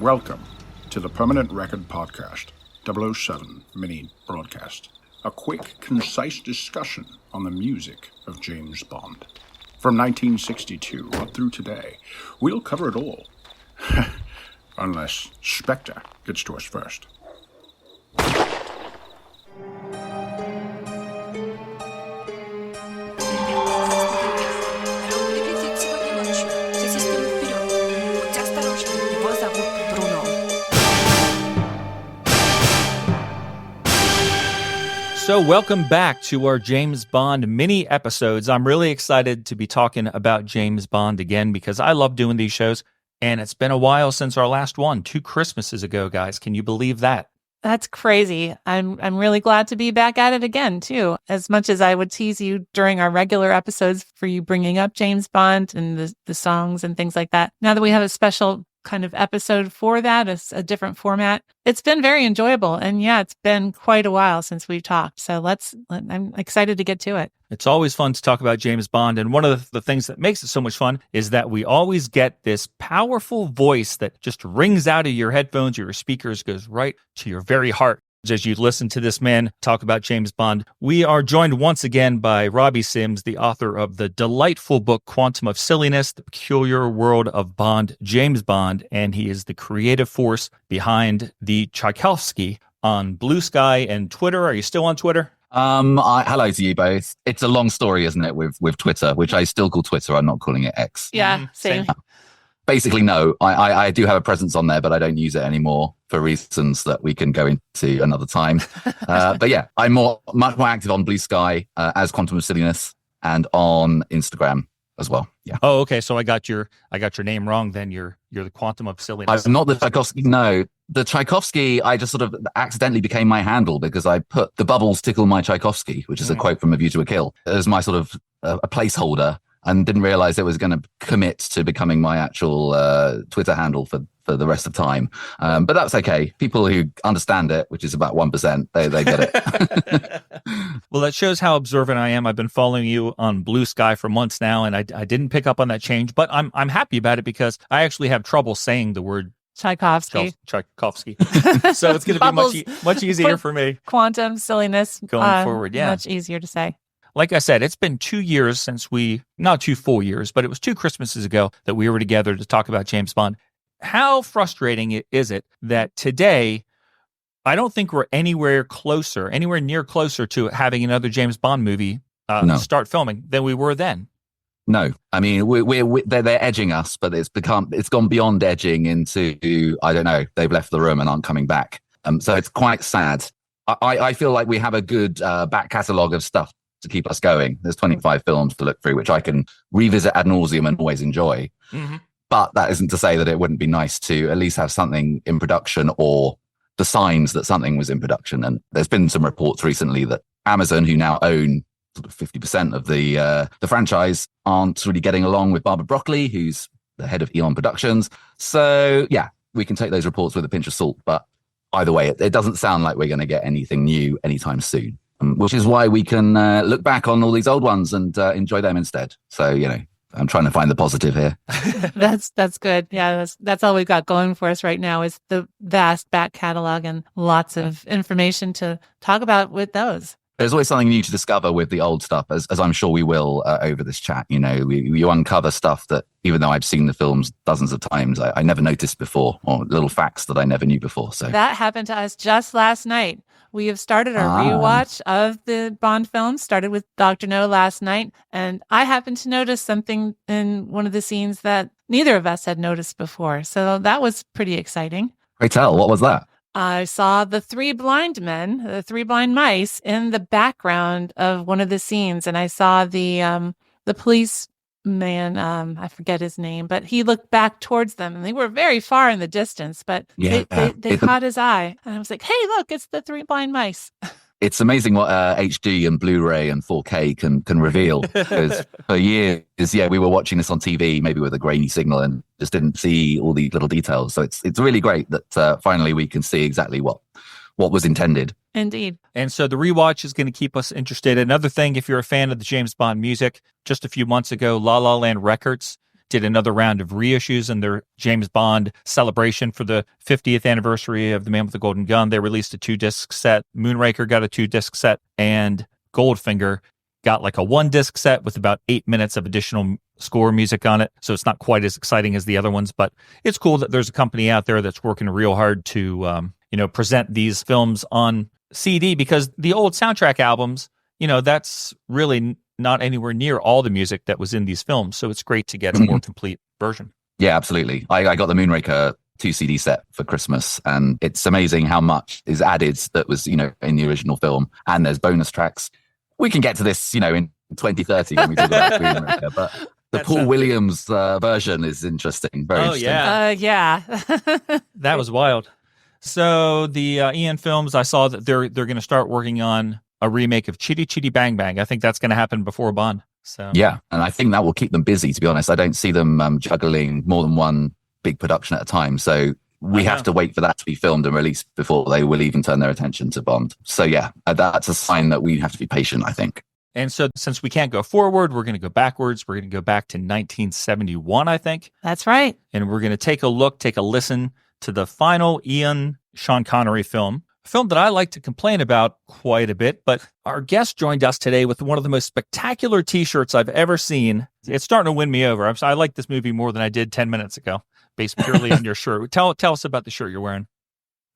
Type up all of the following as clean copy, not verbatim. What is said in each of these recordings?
Welcome to the Permanent Record Podcast, 007 Mini Broadcast. A quick, concise discussion on the music of James Bond. From 1962 up through today, we'll cover it all. Unless Spectre gets to us first. So welcome back to our James Bond mini episodes. I'm really excited to be talking about James Bond again because I love doing these shows, and it's been a while since our last one, 2 Christmases ago, guys. Can you believe that? That's crazy. I'm really glad to be back at it again, too. As much as I would tease you during our regular episodes for you bringing up James Bond and the songs and things like that, now that we have a special kind of episode for that, it's a different format. It's been very enjoyable. And yeah, it's been quite a while since we've talked. So I'm excited to get to it. It's always fun to talk about James Bond. And one of the things that makes it so much fun is that we always get this powerful voice that just rings out of your headphones or your speakers, goes right to your very heart. As you listen to this man talk about James Bond, we are joined once again by Robbie Sims, the author of the delightful book Quantum of Silliness, The Peculiar World of Bond, James Bond, and he is the creative force behind the Tchaikovsky on Blue Sky and Twitter. Are you still on Twitter? Hello to you both. It's a long story, isn't it, with Twitter, which I still call Twitter. I'm not calling it X. Yeah, same. Basically, no. I do have a presence on there, but I don't use it anymore for reasons that we can go into another time. But yeah, I'm much more active on Blue Sky as Quantum of Silliness and on Instagram as well. Yeah. Oh, okay. So I got your name wrong. Then you're the Quantum of Silliness. I'm not the Tchaikovsky. No, the Tchaikovsky. I just sort of accidentally became my handle because I put "the bubbles tickle my Tchaikovsky," which is a quote from A View to a Kill, as my sort of a placeholder. And didn't realize it was going to commit to becoming my actual Twitter handle for the rest of time. But that's okay. People who understand it, which is about 1%, they get it. Well, that shows how observant I am. I've been following you on Blue Sky for months now, and I didn't pick up on that change. But I'm happy about it because I actually have trouble saying the word Tchaikovsky. Tchaikovsky. So it's going to be much easier for me. Quantum Silliness. Going forward, yeah. Much easier to say. Like I said, it's been 2 years since not 2 full years, but it was 2 Christmases ago that we were together to talk about James Bond. How frustrating is it that today, I don't think we're anywhere near closer to having another James Bond movie start filming than we were then? No, I mean, they're edging us, but it's gone beyond edging into, I don't know, they've left the room and aren't coming back. So it's quite sad. I feel like we have a good back catalogue of stuff to keep us going. There's 25 films to look through, which I can revisit ad nauseum and always enjoy. Mm-hmm. But that isn't to say that it wouldn't be nice to at least have something in production or the signs that something was in production. And there's been some reports recently that Amazon, who now own sort of 50% of the franchise, aren't really getting along with Barbara Broccoli, who's the head of Eon Productions. So yeah, we can take those reports with a pinch of salt. But either way, it doesn't sound like we're going to get anything new anytime soon. Which is why we can look back on all these old ones and enjoy them instead. So, I'm trying to find the positive here. That's good. Yeah, that's all we've got going for us right now is the vast back catalog and lots of information to talk about with those. There's always something new to discover with the old stuff, as I'm sure we will over this chat. You uncover stuff that, even though I've seen the films dozens of times, I never noticed before, or little facts that I never knew before. So that happened to us just last night. We have started our rewatch of the Bond films, started with Dr. No last night, and I happened to notice something in one of the scenes that neither of us had noticed before. So that was pretty exciting. Pray tell, what was that? I saw the 3 blind men, the 3 blind mice, in the background of one of the scenes, and I saw the policeman. I forget his name, but he looked back towards them, and they were very far in the distance. But they caught his eye, and I was like, "Hey, look! It's the 3 blind mice." It's amazing what HD and Blu-ray and 4K can reveal. Because for years, we were watching this on TV, maybe with a grainy signal, and just didn't see all the little details. So it's really great that finally we can see exactly what was intended. Indeed. And so the rewatch is going to keep us interested. Another thing, if you're a fan of the James Bond music, just a few months ago, La La Land Records did another round of reissues in their James Bond celebration for the 50th anniversary of The Man with the Golden Gun. They released a 2-disc set. Moonraker got a 2-disc set, and Goldfinger got like a 1-disc set with about 8 minutes of additional score music on it. So it's not quite as exciting as the other ones, but it's cool that there's a company out there that's working real hard to, present these films on CD, because the old soundtrack albums, that's really not anywhere near all the music that was in these films. So it's great to get a more complete version. Yeah, absolutely. I got the Moonraker 2 CD set for Christmas, and it's amazing how much is added that was, in the original film, and there's bonus tracks. We can get to this, in 2030 when we talk about Moonraker, but the Paul Williams version is interesting. Very interesting. Yeah. That was wild. So the Ian Films, I saw that they're going to start working on a remake of Chitty Chitty Bang Bang. I think that's going to happen before Bond. So yeah, and I think that will keep them busy, to be honest. I don't see them juggling more than one big production at a time. So we have to wait for that to be filmed and released before they will even turn their attention to Bond. So yeah, that's a sign that we have to be patient, I think. And so since we can't go forward, we're going to go backwards. We're going to go back to 1971, I think. That's right. And we're going to take a listen to the final Sean Connery film. A film that I like to complain about quite a bit, but our guest joined us today with one of the most spectacular T-shirts I've ever seen. It's starting to win me over. I like this movie more than I did 10 minutes ago, based purely on your shirt. Tell us about the shirt you're wearing.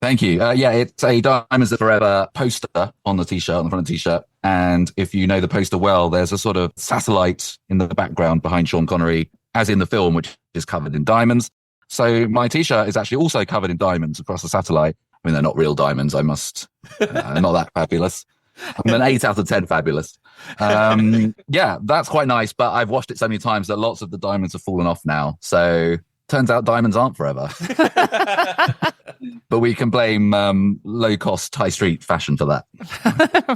Thank you. It's a Diamonds Are Forever poster on the T-shirt, on the front of the T-shirt. And if you know the poster well, there's a sort of satellite in the background behind Sean Connery, as in the film, which is covered in diamonds. So my T-shirt is actually also covered in diamonds across the satellite. I mean, they're not real diamonds. I must, not that fabulous. I'm an 8 out of 10 fabulous. That's quite nice. But I've washed it so many times that lots of the diamonds have fallen off now. So turns out diamonds aren't forever. But we can blame low-cost high street fashion for that.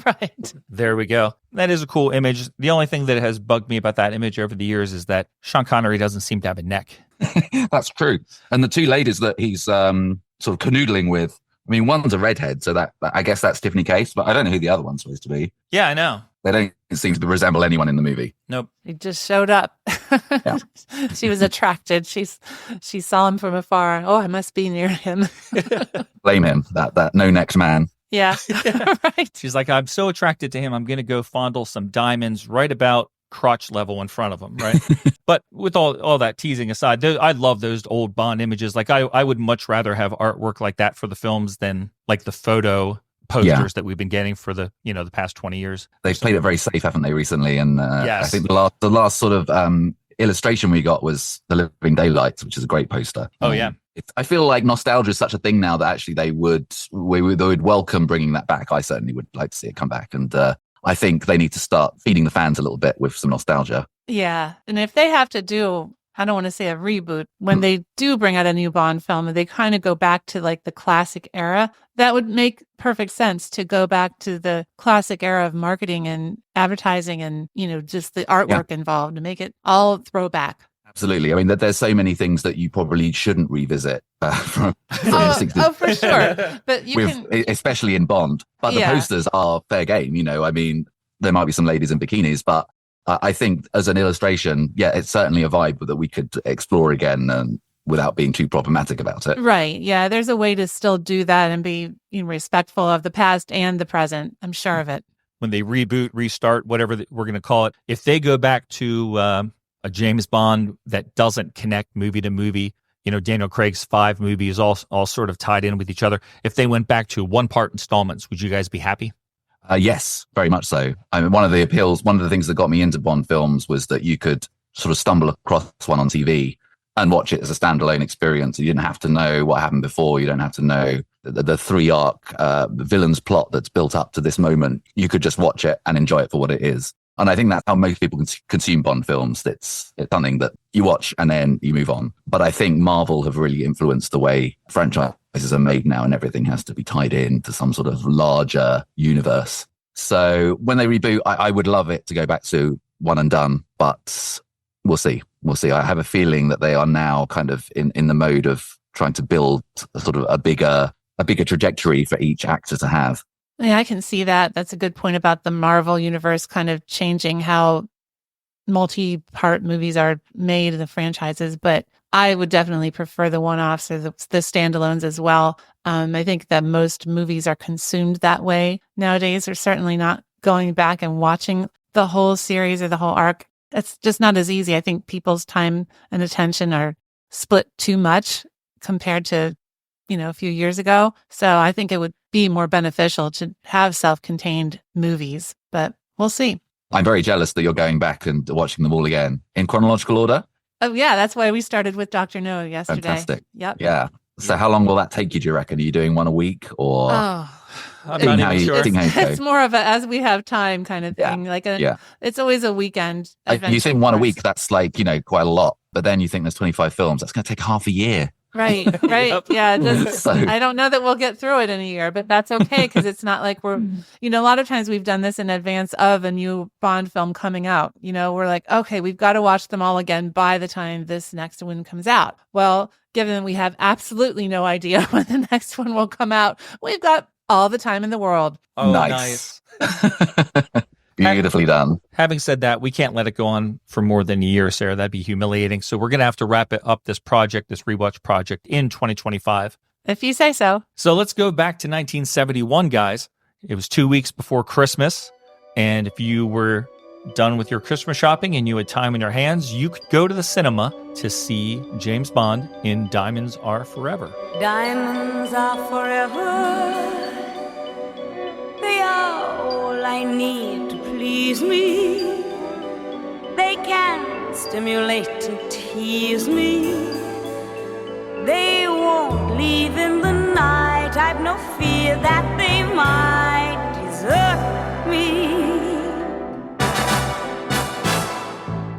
Right. There we go. That is a cool image. The only thing that has bugged me about that image over the years is that Sean Connery doesn't seem to have a neck. That's true. And the two ladies that he's sort of canoodling with, I mean, one's a redhead, so that I guess that's Tiffany Case, but I don't know who the other one's supposed to be. Yeah, I know. They don't seem to resemble anyone in the movie. Nope. He just showed up. Yeah. She was attracted. She saw him from afar. Oh, I must be near him. Blame him, that no-necked man. Yeah. Right. She's like, I'm so attracted to him, I'm going to go fondle some diamonds right about crotch level in front of him, right? But with all that teasing aside, I love those old Bond images. Like I would much rather have artwork like that for the films than like the photo posters that we've been getting for the the past 20 years. They've played it very safe, haven't they, recently? And yes. I think the last sort of illustration we got was The Living Daylights, which is a great poster. Oh yeah. I feel like nostalgia is such a thing now that actually they would welcome bringing that back. I certainly would like to see it come back, and I think they need to start feeding the fans a little bit with some nostalgia. Yeah. And if they have to do, I don't want to say a reboot, when they do bring out a new Bond film and they kind of go back to like the classic era, that would make perfect sense to go back to the classic era of marketing and advertising and, just the artwork involved to make it all throwback. Absolutely. I mean, there's so many things that you probably shouldn't revisit from the 60s. Oh, for sure. But you can... Especially in Bond. But the posters are fair game, I mean, there might be some ladies in bikinis, but I think as an illustration, it's certainly a vibe that we could explore again and without being too problematic about it. Right. Yeah. There's a way to still do that and be respectful of the past and the present. I'm sure of it. When they reboot, restart, whatever we're going to call it, if they go back to a James Bond that doesn't connect movie to movie, Daniel Craig's 5 movies all sort of tied in with each other. If they went back to one-part installments, would you guys be happy? Yes, very much so. I mean, one of the things that got me into Bond films was that you could sort of stumble across one on TV and watch it as a standalone experience. You didn't have to know what happened before. You don't have to know the 3-arc villain's plot that's built up to this moment. You could just watch it and enjoy it for what it is. And I think that's how most people consume Bond films. It's something that you watch and then you move on. But I think Marvel have really influenced the way franchises are made now, and everything has to be tied in to some sort of larger universe. So when they reboot, I would love it to go back to one and done, but we'll see. We'll see. I have a feeling that they are now kind of in the mode of trying to build a sort of a bigger trajectory for each actor to have. Yeah, I can see that. That's a good point about the Marvel universe kind of changing how multi-part movies are made, the franchises, but I would definitely prefer the one-offs or the standalones as well. I think that most movies are consumed that way nowadays. They're certainly not going back and watching the whole series or the whole arc. It's just not as easy. I think people's time and attention are split too much compared to, a few years ago. So I think it would be more beneficial to have self-contained movies, but we'll see. I'm very jealous that you're going back and watching them all again in chronological order. Oh, yeah. That's why we started with Dr. No yesterday. Fantastic. Yep. Yeah. So how long will that take you, do you reckon? Are you doing one a week or? I'm not even sure. It's more of a as we have time kind of thing. It's always a weekend. You think one a week, that's like, quite a lot. But then you think there's 25 films. That's going to take half a year. Right. Yep. Yeah. It does. I don't know that we'll get through it in a year, but that's okay because it's not like we're, a lot of times we've done this in advance of a new Bond film coming out. We're like, okay, we've got to watch them all again by the time this next one comes out. Well, given that we have absolutely no idea when the next one will come out, we've got all the time in the world. Oh, nice. Beautifully done. Having said that, we can't let it go on for more than a year, Sarah. That'd be humiliating. So we're going to have to wrap it up, this rewatch project, in 2025. If you say so. So let's go back to 1971, guys. It was 2 weeks before Christmas. And if you were done with your Christmas shopping and you had time in your hands, you could go to the cinema to see James Bond in Diamonds Are Forever. Diamonds are forever. They are all I need to please me. They can stimulate and tease me. They won't leave in the night. I've no fear that they might desert me.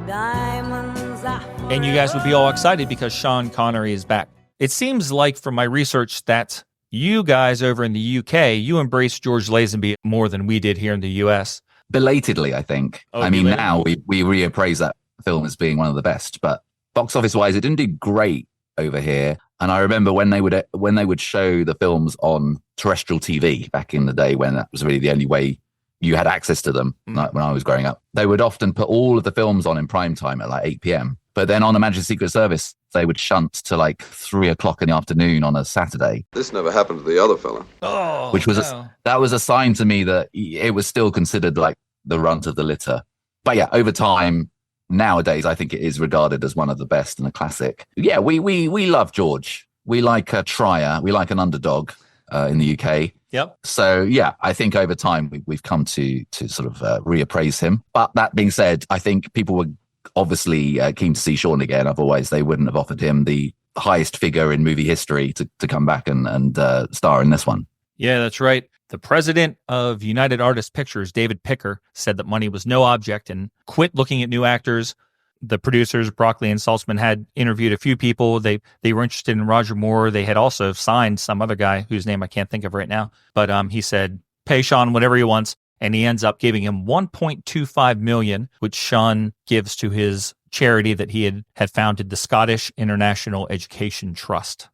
Diamonds are forever. And you guys would be all excited because Sean Connery is back. It seems like from my research that you guys over in the UK, you embraced George Lazenby more than we did here in the US. Belatedly, I think. Now we reappraise that film as being one of the best, but box office wise, it didn't do great over here. And I remember when they would show the films on terrestrial TV back in the day, when that was really the only way you had access to them, like when I was growing up, they would often put all of the films on in prime time at like 8 p.m. But then on the Majesty's Secret Service, they would shunt to like 3 o'clock in the afternoon on a Saturday. This never happened to the other fella. Which was that was a sign to me that it was still considered like the runt of the litter. But yeah, over time, nowadays, I think it is regarded as one of the best and a classic. Yeah, we love George. We like a trier. We like an underdog in the UK. Yep. So yeah, I think over time we've come to sort of reappraise him. But that being said, I think people were obviously keen to see Sean again. Otherwise, they wouldn't have offered him the highest figure in movie history to come back and star in this one. Yeah, that's right. The president of United Artists Pictures, David Picker, said that money was no object and quit looking at new actors. The producers, Broccoli and Saltzman, had interviewed a few people. They were interested in Roger Moore. They had also signed some other guy whose name I can't think of right now. But he said, pay Sean whatever he wants. And he ends up giving him $1.25 million, which Sean gives to his charity that he had founded, the Scottish International Education Trust.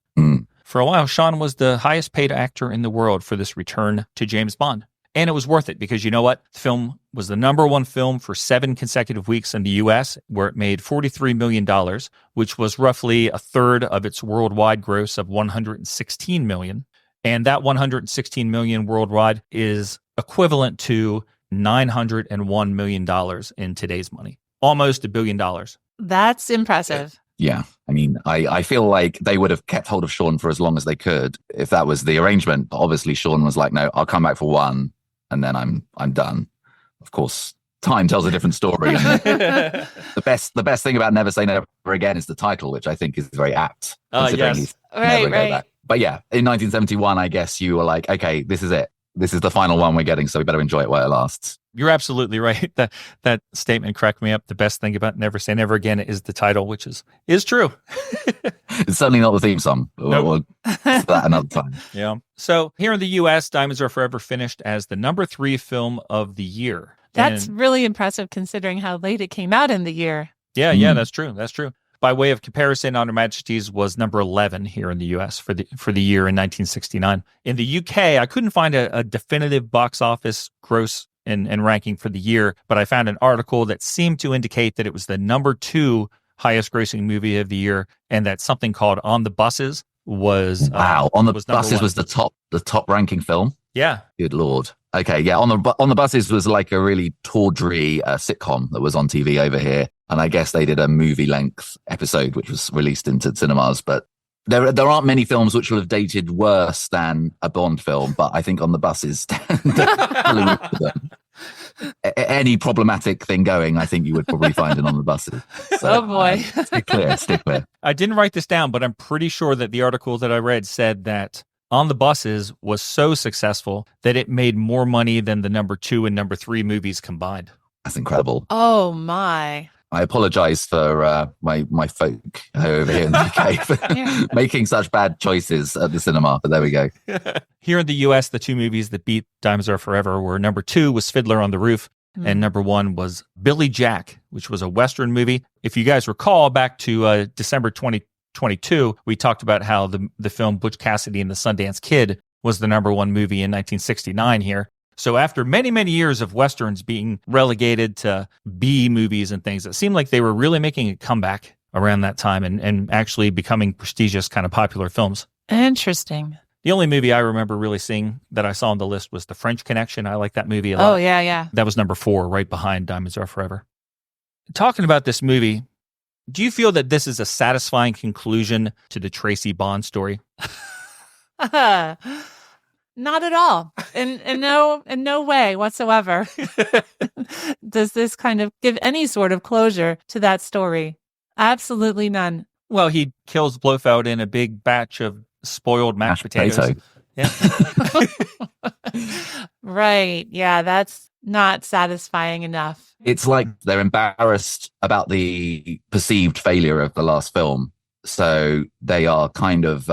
For a while, Sean was the highest paid actor in the world for this return to James Bond. And it was worth it because you know what? The film was the number one film for 7 consecutive weeks in the U.S., where it made $43 million, which was roughly a third of its worldwide gross of $116 million. And that $116 million worldwide is equivalent to $901 million in today's money. Almost $1 billion. That's impressive. Yeah. I mean, I feel like they would have kept hold of Sean for as long as they could if that was the arrangement. But obviously, Sean was like, no, I'll come back for one and then I'm done. Of course, time tells a different story. The best thing about Never Say Never Again is the title, which I think is very apt. Yes. Right. But yeah, in 1971, I guess you were like, okay, this is it. This is the final one we're getting, so we better enjoy it while it lasts. You're absolutely right. That statement cracked me up. The best thing about Never Say Never Again is the title, which is true. It's certainly not the theme song. Nope. We'll that another time. Yeah. So here in the U.S., Diamonds Are Forever finished as the number 3 film of the year. That's really impressive considering how late it came out in the year. Yeah, that's true. That's true. By way of comparison, On Her Majesty's was number 11 here in the U.S. for the year in 1969. In the UK, I couldn't find a definitive box office gross and ranking for the year, but I found an article that seemed to indicate that it was the number 2 highest grossing movie of the year, and that something called On the Buses was On the was number Buses 1. was the top ranking film. Yeah. Good Lord. Okay, yeah. On the Buses was like a really tawdry sitcom that was on TV over here, and I guess they did a movie length episode which was released into cinemas. But there aren't many films which will have dated worse than a Bond film, but I think On the Buses. Any problematic thing going, I think you would probably find it On the Buses. So, Oh boy. Stick clear. I didn't write this down, but I'm pretty sure that the article that I read said that On the Buses was so successful that it made more money than the number 2 and number 3 movies combined. That's incredible. Oh my. I apologize for my folk over here in the UK for making such bad choices at the cinema, but there we go. Here in the US, the 2 movies that beat Diamonds Are Forever were number 2 was Fiddler on the Roof, and number 1 was Billy Jack, which was a Western movie. If you guys recall, back to December 2022, we talked about how the film Butch Cassidy and the Sundance Kid was the number 1 movie in 1969 here. So after many, many years of Westerns being relegated to B movies and things, it seemed like they were really making a comeback around that time and actually becoming prestigious, kind of popular films. Interesting. The only movie I remember really seeing that I saw on the list was The French Connection. I like that movie a lot. Oh, yeah. That was number 4, right behind Diamonds Are Forever. Talking about this movie, do you feel that this is a satisfying conclusion to the Tracy Bond story? Not at all. In no way whatsoever. Does this kind of give any sort of closure to that story? Absolutely none. Well, he kills Blofeld in a big batch of spoiled mashed potatoes. Yeah. Right. Yeah, that's not satisfying enough. It's like they're embarrassed about the perceived failure of the last film. So they are kind of,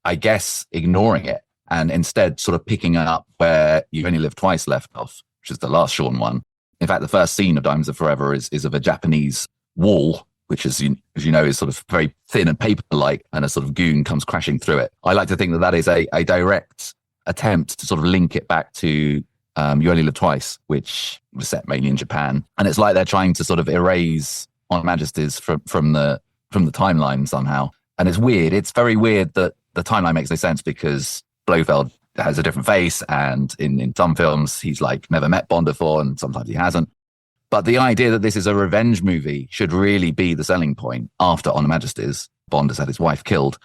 I guess, ignoring it. And instead sort of picking up where You Only Live Twice left off, which is the last Sean one. In fact, the first scene of Diamonds Are Forever is of a Japanese wall, which as you know, is sort of very thin and paper-like, and a sort of goon comes crashing through it. I like to think that is a direct attempt to sort of link it back to You Only Live Twice, which was set mainly in Japan. And it's like they're trying to sort of erase On Majesty's from the timeline somehow. And it's weird. It's very weird that the timeline makes no sense because Blofeld has a different face, and in some films he's like never met Bond before, and sometimes he hasn't. But the idea that this is a revenge movie should really be the selling point. After On Her Majesty's, Bond has had his wife killed,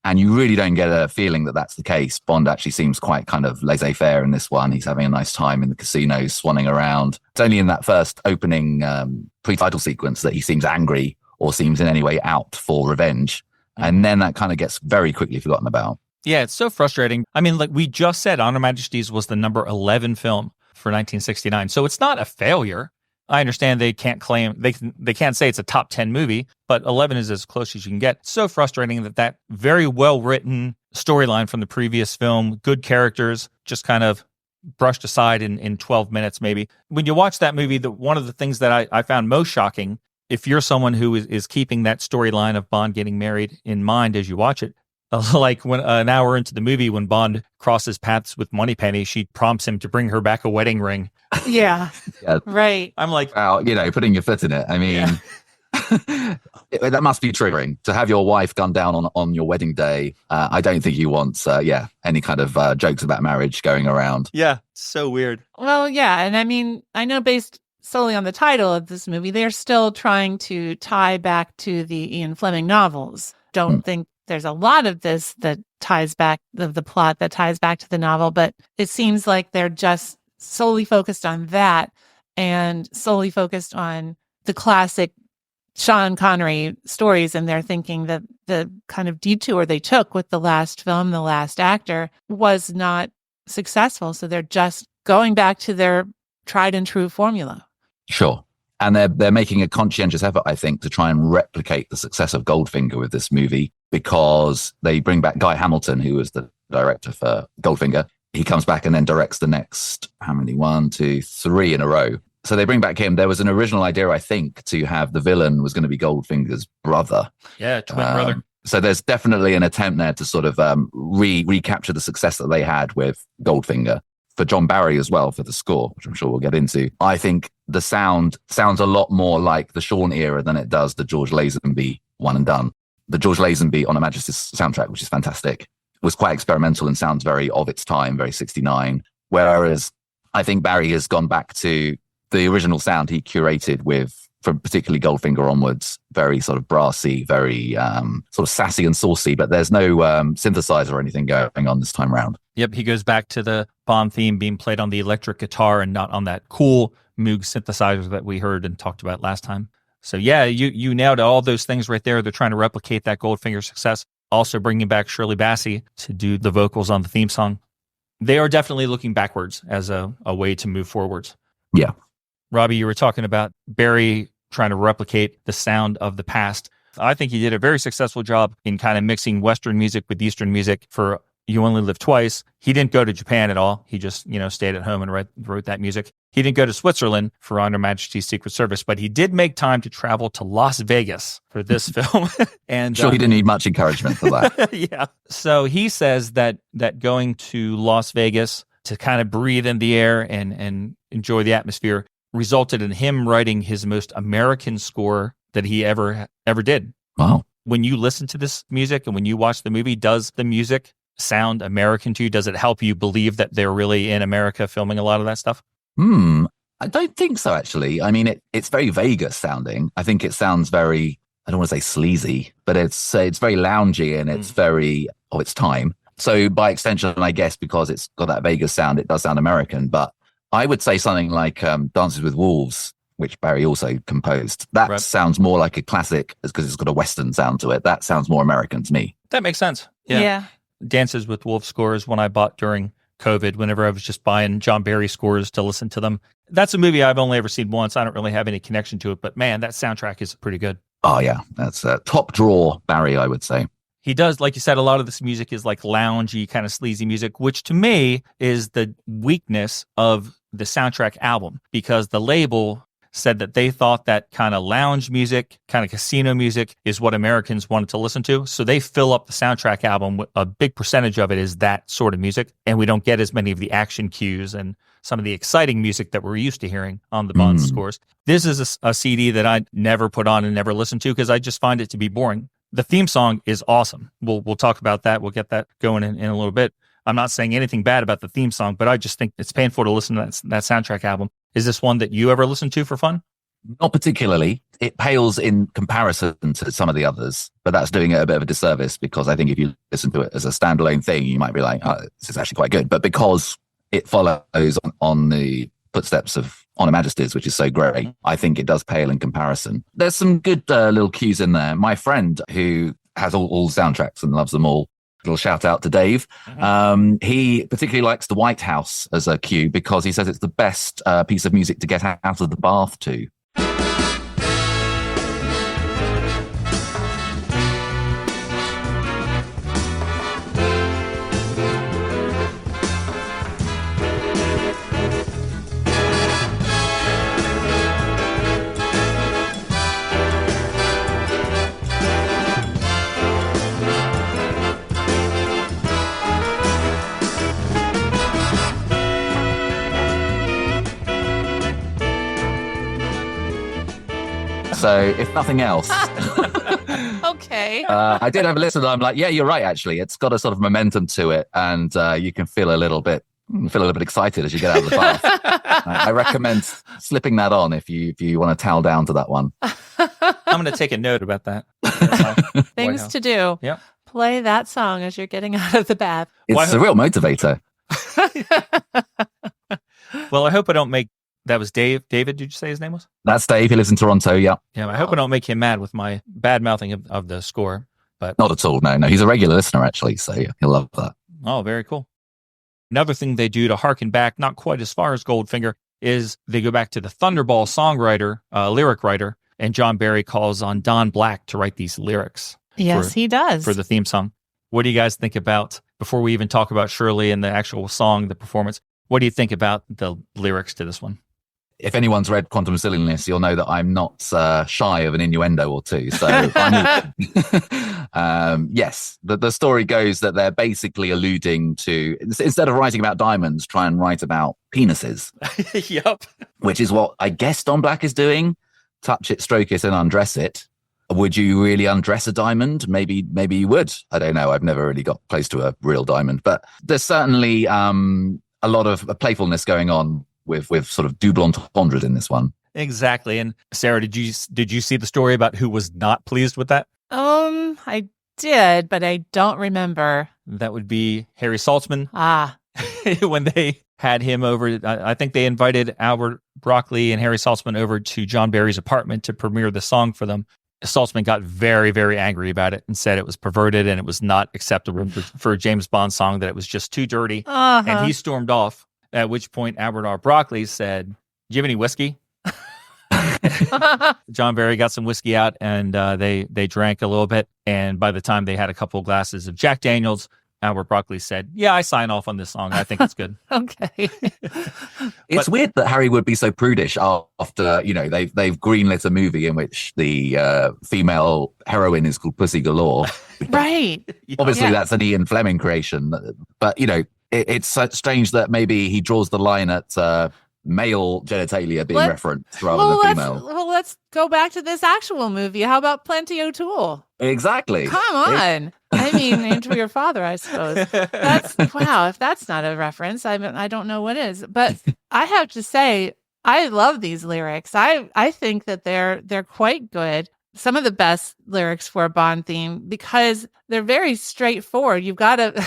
and you really don't get a feeling that that's the case. Bond actually seems quite kind of laissez-faire in this one. He's having a nice time in the casino, swanning around. It's only in that first opening pre-title sequence that he seems angry or seems in any way out for revenge, and then that kind of gets very quickly forgotten about. Yeah, it's so frustrating. I mean, like we just said, On Her Majesty's was the number 11 film for 1969. So it's not a failure. I understand they can't claim, they can't say it's a top 10 movie, but 11 is as close as you can get. So frustrating that very well-written storyline from the previous film, good characters, just kind of brushed aside in 12 minutes maybe. When you watch that movie, one of the things that I found most shocking, if you're someone who is keeping that storyline of Bond getting married in mind as you watch it, like when an hour into the movie, when Bond crosses paths with Moneypenny, she prompts him to bring her back a wedding ring. Yeah. Right. I'm like, wow, putting your foot in it. I mean, that must be triggering to have your wife gunned down on your wedding day. I don't think you want, any kind of jokes about marriage going around. Yeah, so weird. Well, yeah. And I mean, I know based solely on the title of this movie, they're still trying to tie back to the Ian Fleming novels. Don't think there's a lot of this that ties back, the plot that ties back to the novel, but it seems like they're just solely focused on that and solely focused on the classic Sean Connery stories. And they're thinking that the kind of detour they took with the last film, The Last Actor, was not successful. So they're just going back to their tried and true formula. Sure. And they're making a conscientious effort, I think, to try and replicate the success of Goldfinger with this movie, because they bring back Guy Hamilton, who was the director for Goldfinger. He comes back and then directs the next, 1, 2, 3 in a row. So they bring back him. There was an original idea, I think, to have the villain was going to be Goldfinger's brother. Yeah, twin brother. So there's definitely an attempt there to sort of recapture the success that they had with Goldfinger. for John Barry as well for the score, which I'm sure we'll get into. I think the sound sounds a lot more like the Shaun era than it does the George Lazenby One and Done. The George Lazenby On Her Majesty's soundtrack, which is fantastic, was quite experimental and sounds very of its time, very 69. Whereas I think Barry has gone back to the original sound he curated from particularly Goldfinger onwards, very sort of brassy, very sort of sassy and saucy, but there's no synthesizer or anything going on this time around. Yep, he goes back to the Bond theme being played on the electric guitar and not on that cool Moog synthesizer that we heard and talked about last time. So yeah, you nailed all those things right there. They're trying to replicate that Goldfinger success. Also bringing back Shirley Bassey to do the vocals on the theme song. They are definitely looking backwards as a way to move forwards. Yeah. Robbie, you were talking about Barry trying to replicate the sound of the past. I think he did a very successful job in kind of mixing Western music with Eastern music for You Only Live Twice. He didn't go to Japan at all. He just, stayed at home and wrote that music. He didn't go to Switzerland for On Her Majesty's Secret Service, but he did make time to travel to Las Vegas for this film. And sure, he didn't need much encouragement for that. Yeah. So he says that going to Las Vegas to kind of breathe in the air and enjoy the atmosphere resulted in him writing his most American score that he ever did. Wow. When you listen to this music and when you watch the movie, does the music sound American to you? Does it help you believe that they're really in America filming a lot of that stuff? I don't think so, actually. I mean, it's very Vegas sounding. I think it sounds very, I don't want to say sleazy, but it's very loungy and it's very of its time. So by extension, I guess, because it's got that Vegas sound, it does sound American. But I would say something like Dances with Wolves, which Barry also composed. That sounds more like a classic because it's got a Western sound to it. That sounds more American to me. That makes sense. Yeah. Dances with Wolves score is one I bought during COVID whenever I was just buying John Barry scores to listen to them. That's a movie I've only ever seen once. I don't really have any connection to it, but man, that soundtrack is pretty good. Oh yeah, that's a top draw Barry, I would say. He does, like you said, a lot of this music is like loungy, kind of sleazy music, which to me is the weakness of the soundtrack album, because the label said that they thought that kind of lounge music, kind of casino music is what Americans wanted to listen to. So they fill up the soundtrack album with a big percentage of it is that sort of music. And we don't get as many of the action cues and some of the exciting music that we're used to hearing on the Bond scores. This is a CD that I never put on and never listened to because I just find it to be boring. The theme song is awesome. We'll talk about that. We'll get that going in a little bit. I'm not saying anything bad about the theme song, but I just think it's painful to listen to that soundtrack album. Is this one that you ever listened to for fun? Not particularly. It pales in comparison to some of the others, but that's doing it a bit of a disservice because I think if you listen to it as a standalone thing, you might be like, oh, this is actually quite good. But because it follows on the footsteps of On Her Majesty's, which is so great, I think it does pale in comparison. There's some good little cues in there. My friend who has all soundtracks and loves them all, little shout out to Dave. He particularly likes the White House as a cue because he says it's the best piece of music to get out of the bath to. So if nothing else, okay. I did have a listen. I'm like, yeah, you're right. Actually, it's got a sort of momentum to it, and you can feel a little bit excited as you get out of the bath. I recommend slipping that on if you want to towel down to that one. I'm going to take a note about that. Things to do. Yep. Play that song as you're getting out of the bath. It's a real motivator. Well, I hope I don't make. That was Dave. David, did you say his name was? That's Dave. He lives in Toronto, yeah. Yeah, I hope I don't make him mad with my bad mouthing of the score. But not at all, no. He's a regular listener, actually, so he'll love that. Oh, very cool. Another thing they do to harken back, not quite as far as Goldfinger, is they go back to the Thunderball songwriter, lyric writer, and John Barry calls on Don Black to write these lyrics. Yes, he does. For the theme song. What do you guys think about, before we even talk about Shirley and the actual song, the performance, what do you think about the lyrics to this one? if anyone's read Quantum of Silliness, you'll know that I'm not shy of an innuendo or two. So, yes, the story goes that they're basically alluding to, instead of writing about diamonds, try and write about penises. Yep. Which is what I guess Don Black is doing. Touch it, stroke it, and undress it. Would you really undress a diamond? Maybe you would. I don't know. I've never really got close to a real diamond, but there's certainly a lot of playfulness going on with sort of double entendres in this one. Exactly. And Sarah, did you see the story about who was not pleased with that? I did, but I don't remember. That would be Harry Saltzman. Ah. When they had him over, I think they invited Albert Broccoli and Harry Saltzman over to John Barry's apartment to premiere the song for them. Saltzman got very, very angry about it and said it was perverted and it was not acceptable for a James Bond song, that it was just too dirty. And he stormed off, at which point Albert R. Broccoli said, "Do you have any whiskey?" John Barry got some whiskey out and they drank a little bit. And by the time they had a couple of glasses of Jack Daniels, Albert Broccoli said, "Yeah, I sign off on this song. I think it's good." Okay. It's weird that Harry would be so prudish after, they've greenlit a movie in which the female heroine is called Pussy Galore. Right. Obviously, that's an Ian Fleming creation. But, it's so strange that maybe he draws the line at male genitalia being referenced rather than female. Let's go back to this actual movie. How about Plenty O'Toole? Exactly. Come on. I mean, Named for Your Father, I suppose. Wow. If that's not a reference, I don't know what is. But I have to say, I love these lyrics. I think that they're quite good. Some of the best lyrics for a Bond theme, because they're very straightforward. You've got to,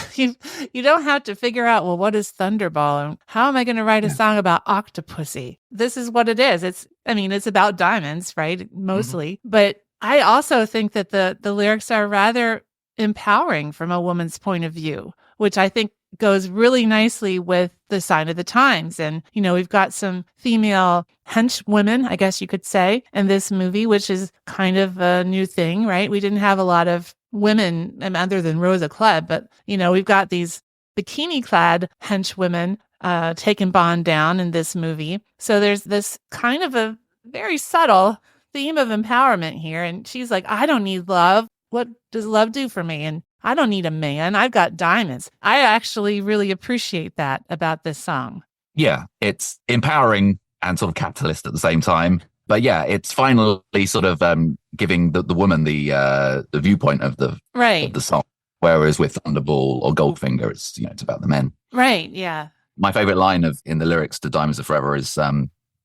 you don't have to figure out, well, what is Thunderball and how am I going to write a song about Octopussy? This is what it is. It's about diamonds, right? Mostly. Mm-hmm. But I also think that the lyrics are rather empowering from a woman's point of view, which I think goes really nicely with the sign of the times. And, we've got some female henchwomen, I guess you could say, in this movie, which is kind of a new thing, right? We didn't have a lot of women other than Rosa Klebb, but, we've got these bikini-clad henchwomen taking Bond down in this movie. So there's this kind of a very subtle theme of empowerment here. And she's like, I don't need love. What does love do for me? And I don't need a man. I've got diamonds. I actually really appreciate that about this song. Yeah, it's empowering and sort of capitalist at the same time. But yeah, it's finally sort of giving the woman the viewpoint of the song. Whereas with Thunderball or Goldfinger, it's about the men. Right, yeah. My favorite line in the lyrics to Diamonds Are Forever is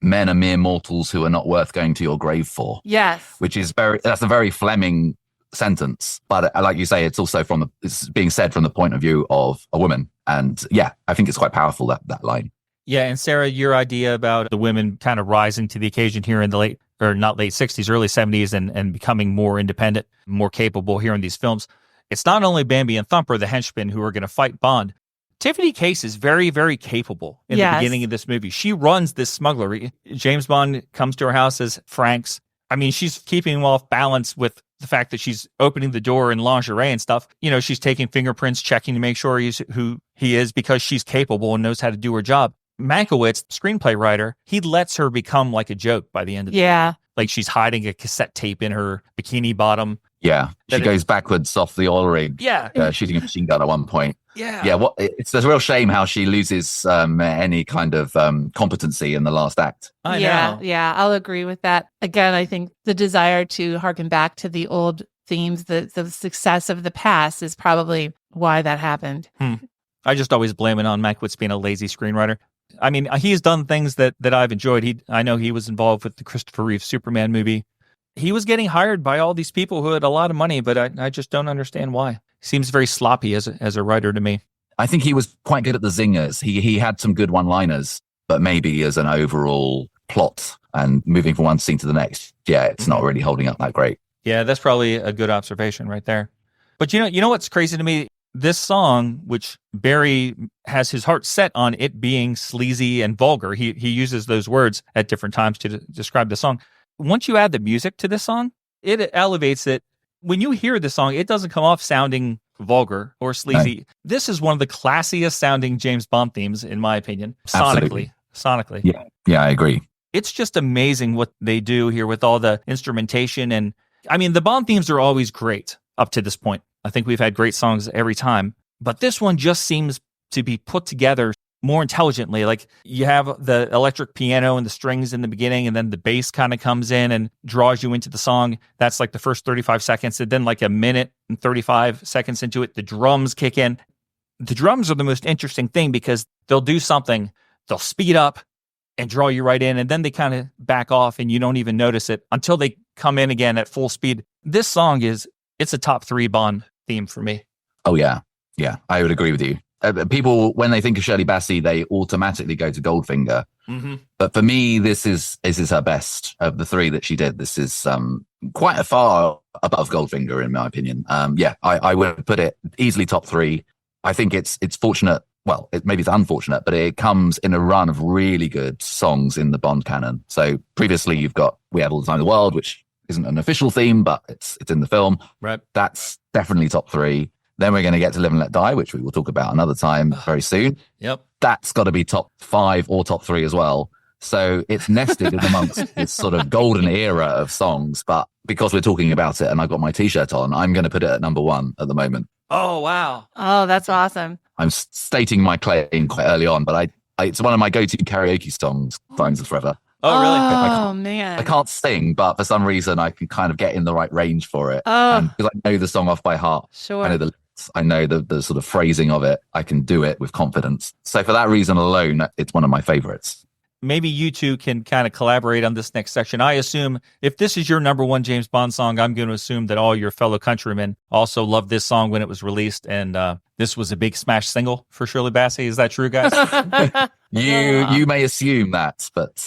"Men are mere mortals who are not worth going to your grave for." Yes. Which is that's a very Fleming sentence, but like you say, it's also it's being said from the point of view of a woman, and yeah, I think it's quite powerful, that line. Yeah, and Sarah, your idea about the women kind of rising to the occasion here in the not late 60s, early 70s, and becoming more independent, more capable here in these films. It's not only Bambi and Thumper, the henchmen, who are going to fight Bond. Tiffany Case is very, very capable in the beginning of this movie. She runs this smuggler. James Bond comes to her house as Frank's. I mean, she's keeping him off balance with the fact that she's opening the door in lingerie and stuff. She's taking fingerprints, checking to make sure he's who he is, because she's capable and knows how to do her job. Mankiewicz, screenplay writer, he lets her become like a joke by the end of the movie. Like she's hiding a cassette tape in her bikini bottom. Yeah, she goes backwards off the oil rig. Yeah. Shooting a machine gun at one point. Yeah. Yeah, it's a real shame how she loses any kind of competency in the last act. I know. Yeah, I'll agree with that. Again, I think the desire to harken back to the old themes, the success of the past is probably why that happened. I just always blame it on Mankiewicz being a lazy screenwriter. I mean, he's done things that I've enjoyed. I know he was involved with the Christopher Reeve Superman movie. He was getting hired by all these people who had a lot of money, but I just don't understand why. Seems very sloppy as a writer to me. I think he was quite good at the zingers. He had some good one-liners, but maybe as an overall plot and moving from one scene to the next, it's not really holding up that great. Yeah, that's probably a good observation right there. But you know what's crazy to me? This song, which Barry has his heart set on it being sleazy and vulgar, he uses those words at different times to describe the song. Once you add the music to this song, it elevates it. When you hear the song, it doesn't come off sounding vulgar or sleazy. Right. This is one of the classiest sounding James Bond themes, in my opinion, sonically. Yeah, I agree. It's just amazing what they do here with all the instrumentation. And I mean, the Bond themes are always great up to this point. I think we've had great songs every time, but this one just seems to be put together more intelligently. Like you have the electric piano and the strings in the beginning, and then the bass kind of comes in and draws you into the song. That's like the first 35 seconds. And then like a minute and 35 seconds into it, the drums kick in. The drums are the most interesting thing because they'll do something, they'll speed up and draw you right in, and then they kind of back off and you don't even notice it until they come in again at full speed. This song it's a top 3 Bond theme for me. Oh, yeah. Yeah, I would agree with you. People, when they think of Shirley Bassey, they automatically go to Goldfinger. Mm-hmm. But for me, this is her best of the 3 that she did. This is quite a far above Goldfinger, in my opinion. I would put it easily top 3. I think it's fortunate. Well, maybe it's unfortunate, but it comes in a run of really good songs in the Bond canon. So previously, We Have All the Time in the World, which isn't an official theme, but it's in the film. Right. That's definitely top 3. Then we're going to get to Live and Let Die, which we will talk about another time very soon. Yep. That's got to be top 5 or top 3 as well. So it's nested in amongst this sort of golden era of songs. But because we're talking about it and I've got my T-shirt on, I'm going to put it at number 1 at the moment. Oh, wow. Oh, that's awesome. I'm stating my claim quite early on, but it's one of my go-to karaoke songs, Times is Forever. Oh, really? Oh, man. I can't sing, but for some reason I can kind of get in the right range for it. Oh. Because I know the song off by heart. Sure. I know the lyrics, I know the sort of phrasing of it. I can do it with confidence. So for that reason alone, it's one of my favorites. Maybe you two can kind of collaborate on this next section. I assume if this is your number 1 James Bond song, I'm going to assume that all your fellow countrymen also loved this song when it was released. And this was a big smash single for Shirley Bassey. Is that true, guys? You may assume that, but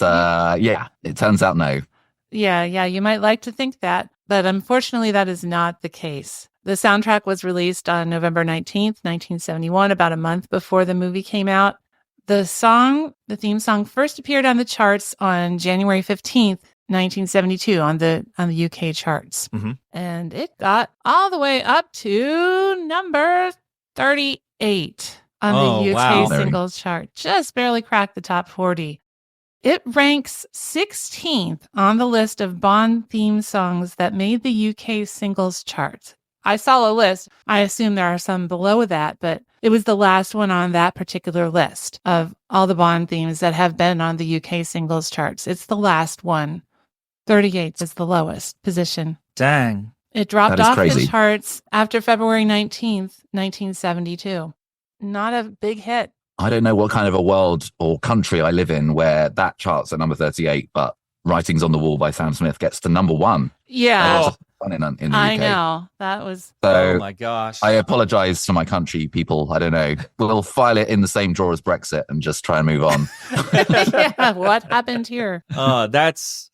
yeah, it turns out no. Yeah, you might like to think that, but unfortunately that is not the case. The soundtrack was released on November 19th, 1971, about a month before the movie came out. The theme song first appeared on the charts on January 15th, 1972 on the UK charts. Mm-hmm. And it got all the way up to number 38 on the UK singles chart. Just barely cracked the top 40. It ranks 16th on the list of Bond theme songs that made the UK singles chart. I saw a list. I assume there are some below that, but it was the last one on that particular list of all the Bond themes that have been on the UK singles charts. It's the last one. 38 is the lowest position. Dang. It dropped off crazy. the charts after February 19th, 1972. Not a big hit. I don't know what kind of a world or country I live in where that chart's at number 38, but Writings on the Wall by Sam Smith gets to number 1. Yeah. In the UK. I know. That was... So Oh my gosh. I apologize to my country people. I don't know. We'll file it in the same drawer as Brexit and just try and move on. Yeah, what happened here? That's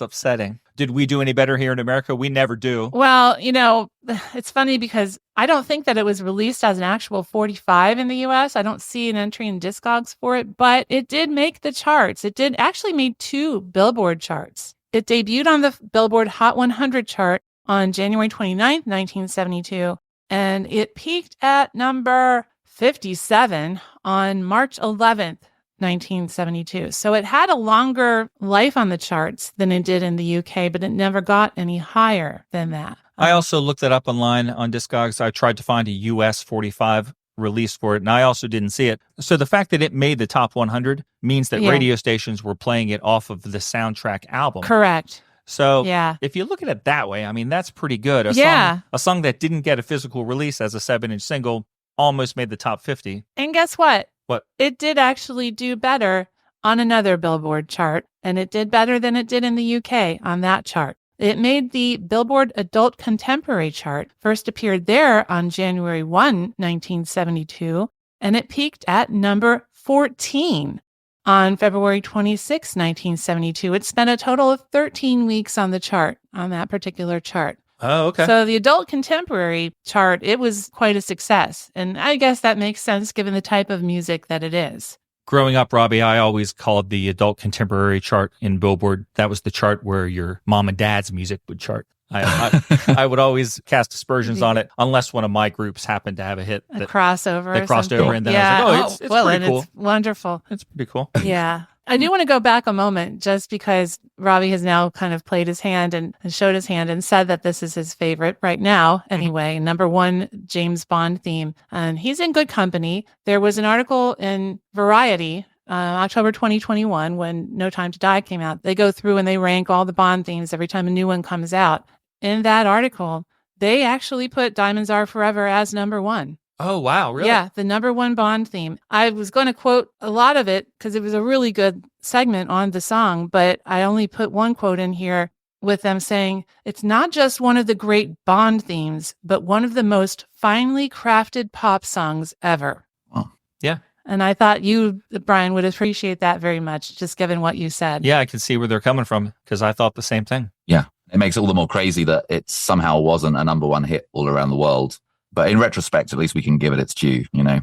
upsetting. Did we do any better here in America? We never do. Well, it's funny because I don't think that it was released as an actual 45 in the US. I don't see an entry in Discogs for it, but it did make the charts. It did actually make 2 Billboard charts. It debuted on the Billboard Hot 100 chart on January 29th, 1972, and it peaked at number 57 on March 11th, 1972. So it had a longer life on the charts than it did in the UK, but it never got any higher than that. I also looked it up online on Discogs. I tried to find a US 45 release for it, and I also didn't see it. So the fact that it made the top 100 means that radio stations were playing it off of the soundtrack album. Correct. So yeah. If you look at it that way, I mean, that's pretty good. A song that didn't get a physical release as a 7-inch single almost made the top 50. And guess what? What? It did actually do better on another Billboard chart, and it did better than it did in the UK on that chart. It made the Billboard Adult Contemporary chart, first appeared there on January 1, 1972, and it peaked at number 14 on February 26, 1972. It spent a total of 13 weeks on the chart, on that particular chart. Oh, okay. So the Adult Contemporary chart, it was quite a success. And I guess that makes sense given the type of music that it is. Growing up, Robbie, I always called the Adult Contemporary chart in Billboard. That was the chart where your mom and dad's music would chart. I would always cast aspersions on it unless one of my groups happened to have a hit. A crossover. That crossed over, and then yeah. I was like, it's pretty cool. It's wonderful. It's pretty cool. Yeah. I do want to go back a moment just because Robbie has now kind of played his hand and showed his hand and said that this is his favorite right now. Anyway, number one James Bond theme. And he's in good company. There was an article in Variety, October 2021, when No Time to Die came out. They go through and they rank all the Bond themes every time a new one comes out. In that article, they actually put Diamonds Are Forever as number one. Oh, wow. Really? Yeah, the number one Bond theme. I was going to quote a lot of it because it was a really good segment on the song, but I only put one quote in here with them saying, it's not just one of the great Bond themes, but one of the most finely crafted pop songs ever. Oh. Yeah. And I thought you, Brian, would appreciate that very much, just given what you said. Yeah, I can see where they're coming from because I thought the same thing. Yeah. It makes it all the more crazy that it somehow wasn't a number one hit all around the world. But in retrospect, at least we can give it its due, you know?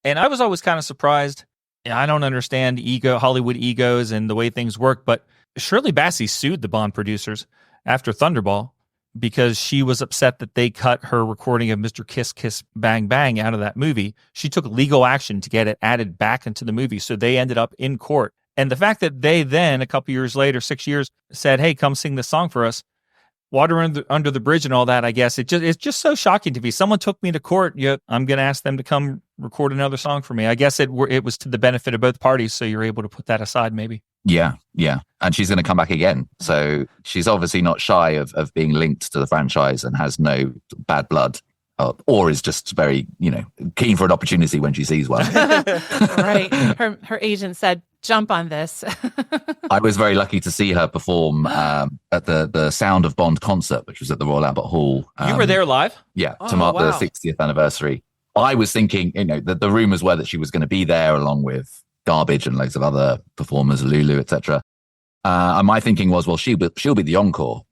And I was always kind of surprised. I don't understand Hollywood egos and the way things work, but Shirley Bassey sued the Bond producers after Thunderball because she was upset that they cut her recording of Mr. Kiss Kiss Bang Bang out of that movie. She took legal action to get it added back into the movie, so they ended up in court. And the fact that they then, a couple years later, 6 years, said, hey, come sing this song for us, water under the bridge and all that, I guess. It's just so shocking to me. Someone took me to court, yet I'm going to ask them to come record another song for me. I guess it was to the benefit of both parties, so you're able to put that aside maybe. Yeah. And she's going to come back again. So she's obviously not shy of being linked to the franchise and has no bad blood. Or is just very, keen for an opportunity when she sees one. Right. Her agent said, jump on this. I was very lucky to see her perform at the Sound of Bond concert, which was at the Royal Albert Hall. You were there live? Yeah, to mark the 60th anniversary. I was thinking, the rumors were that she was going to be there along with Garbage and loads of other performers, Lulu, etc. And my thinking was, well, she'll be the encore.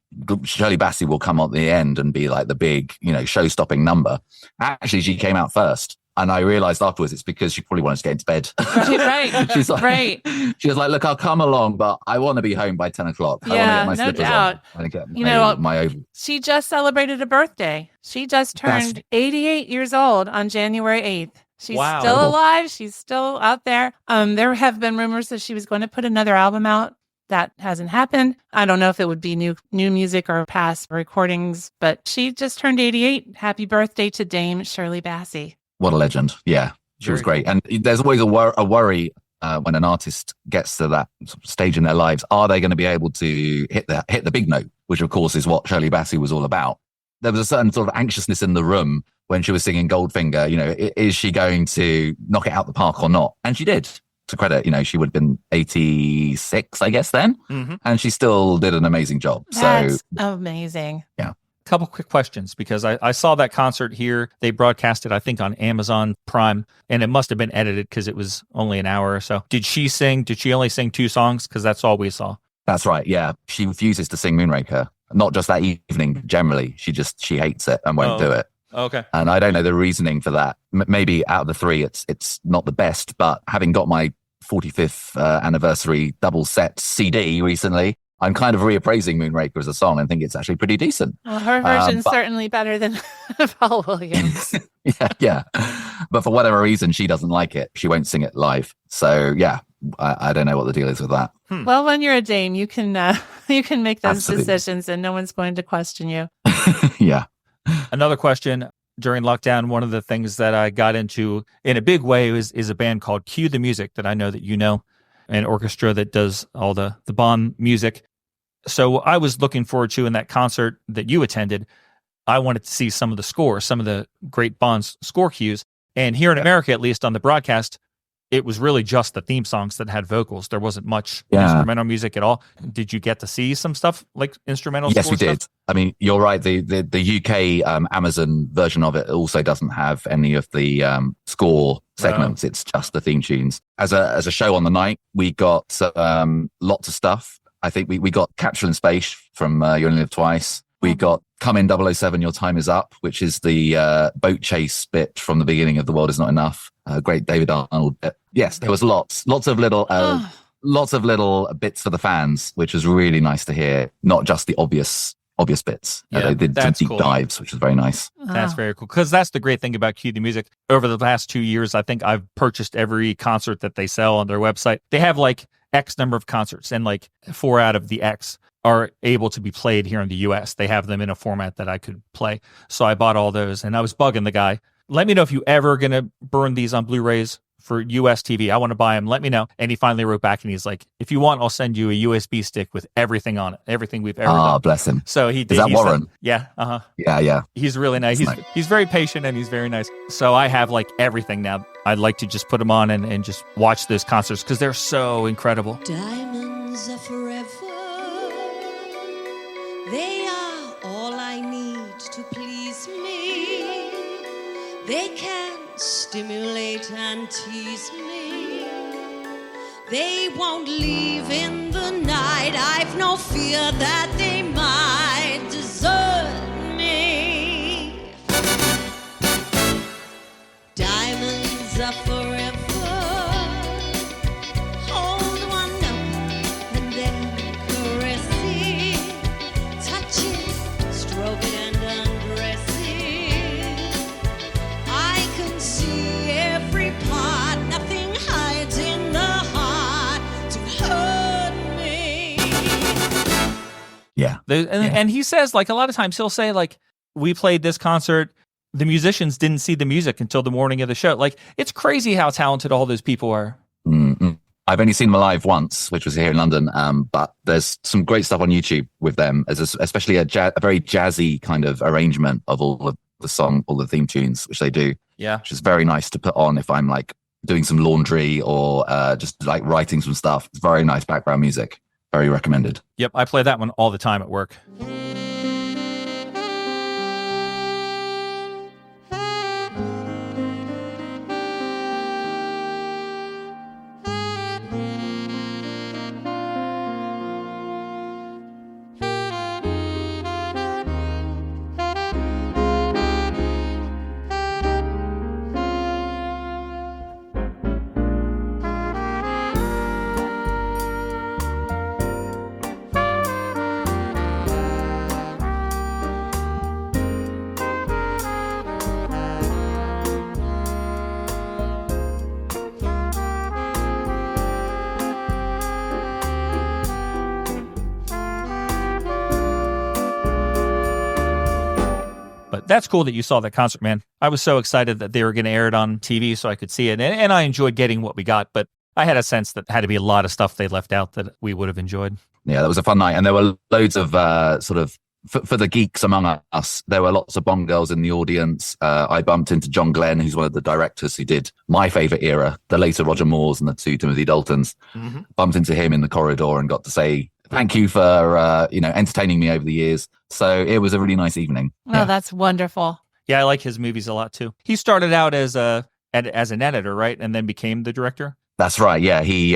Shirley Bassey will come at the end and be like the big, show-stopping number. Actually, she came out first. And I realized afterwards it's because she probably wanted to get into bed. Right. She's like, right. She was like, look, I'll come along, but I want to be home by 10 o'clock. I want to get my slippers on. I want to get my oval. She just celebrated a birthday. She just turned 88 years old on January 8th. She's still alive. She's still out there. There have been rumors that she was going to put another album out. That hasn't happened. I don't know if it would be new music or past recordings, but she just turned 88. Happy birthday to Dame Shirley Bassey. What a legend. Yeah, she was great. And there's always a worry when an artist gets to that stage in their lives. Are they going to be able to hit the big note, which of course is what Shirley Bassey was all about. There was a certain sort of anxiousness in the room when she was singing Goldfinger. Is she going to knock it out the park or not? And she did. To credit, she would have been 86, I guess, then. Mm-hmm. And she still did an amazing job. That's amazing. Yeah. Couple quick questions, because I saw that concert here. They broadcast it, I think, on Amazon Prime, and it must have been edited because it was only an hour or so. Did she sing? Did she only sing 2 songs? Because that's all we saw. That's right. Yeah. She refuses to sing Moonraker. Not just that evening, generally. She hates it and won't do it. Okay. And I don't know the reasoning for that. Maybe out of the 3, it's not the best, but having got my 45th anniversary double set CD recently, I'm kind of reappraising Moonraker as a song and think it's actually pretty decent. Well, her version's certainly better than Paul Williams. Yeah. But for whatever reason, she doesn't like it. She won't sing it live. So yeah, I don't know what the deal is with that. Well, when you're a dame, you can make those decisions and no one's going to question you. Yeah. Another question. During lockdown, one of the things that I got into in a big way is a band called Cue the Music that I know that you know, an orchestra that does all the Bond music. So I was looking forward to, in that concert that you attended, I wanted to see some of the scores, some of the great Bond score cues. And here in America, at least on the broadcast, it was really just the theme songs that had vocals. There wasn't much instrumental music at all. Did you get to see some stuff like instrumental? Yes, we did. Stuff? I mean, you're right. The UK Amazon version of it also doesn't have any of the score segments. It's just the theme tunes. As a show on the night, we got lots of stuff. I think we got Capsule in Space from You Only Live Twice. We got Come In 007, Your Time Is Up, which is the boat chase bit from the beginning of The World Is Not Enough. Great David Arnold bit. Yes, there was lots of little bits for the fans, which was really nice to hear. Not just the obvious bits. They did some deep dives, which was very nice. That's very cool. Because that's the great thing about Cue the Music. Over the past 2 years, I think I've purchased every concert that they sell on their website. They have like X number of concerts, and like 4 out of the X are able to be played here in the US. They have them in a format that I could play. So I bought all those, and I was bugging the guy. Let me know if you ever going to burn these on Blu-rays for US TV. I want to buy them. Let me know. And he finally wrote back and he's like, if you want, I'll send you a USB stick with everything on it, everything we've ever done. Bless him. So he did. Is that Warren? Yeah. Uh-huh. Yeah. He's really nice. He's very patient and he's very nice. So I have like everything now. I'd like to just put them on and just watch those concerts because they're so incredible. Diamonds are forever. They are all I need to please me. They can stimulate and tease me. They won't leave in the night. I've no fear that they might desert me. Diamonds are forever. Hold one up and then caress it. Touch it, stroke it and undress it. I can see every part. Nothing hides in the heart to hurt me. Yeah. And he says, like, a lot of times he'll say, like, we played this concert. The musicians didn't see the music until the morning of the show. Like, it's crazy how talented all those people are. Mm-hmm. I've only seen them live once, which was here in London. But there's some great stuff on YouTube with them, especially a very jazzy kind of arrangement of all of the song, all the theme tunes, which they do. Yeah. Which is very nice to put on if I'm like doing some laundry or just like writing some stuff. It's very nice background music. Very recommended. Yep. I play that one all the time at work. That's cool that you saw that concert, man. I was so excited that they were going to air it on TV so I could see it. And I enjoyed getting what we got, but I had a sense that had to be a lot of stuff they left out that we would have enjoyed. Yeah, that was a fun night. And there were loads of sort of, for the geeks among us, there were lots of Bond girls in the audience. I bumped into John Glenn, who's one of the directors who did my favorite era, the later Roger Moores and the 2 Timothy Daltons. Mm-hmm. Bumped into him in the corridor and got to say, thank you for, entertaining me over the years. So it was a really nice evening. Oh, that's wonderful. Yeah, I like his movies a lot too. He started out as an editor, right? And then became the director? That's right. Yeah, he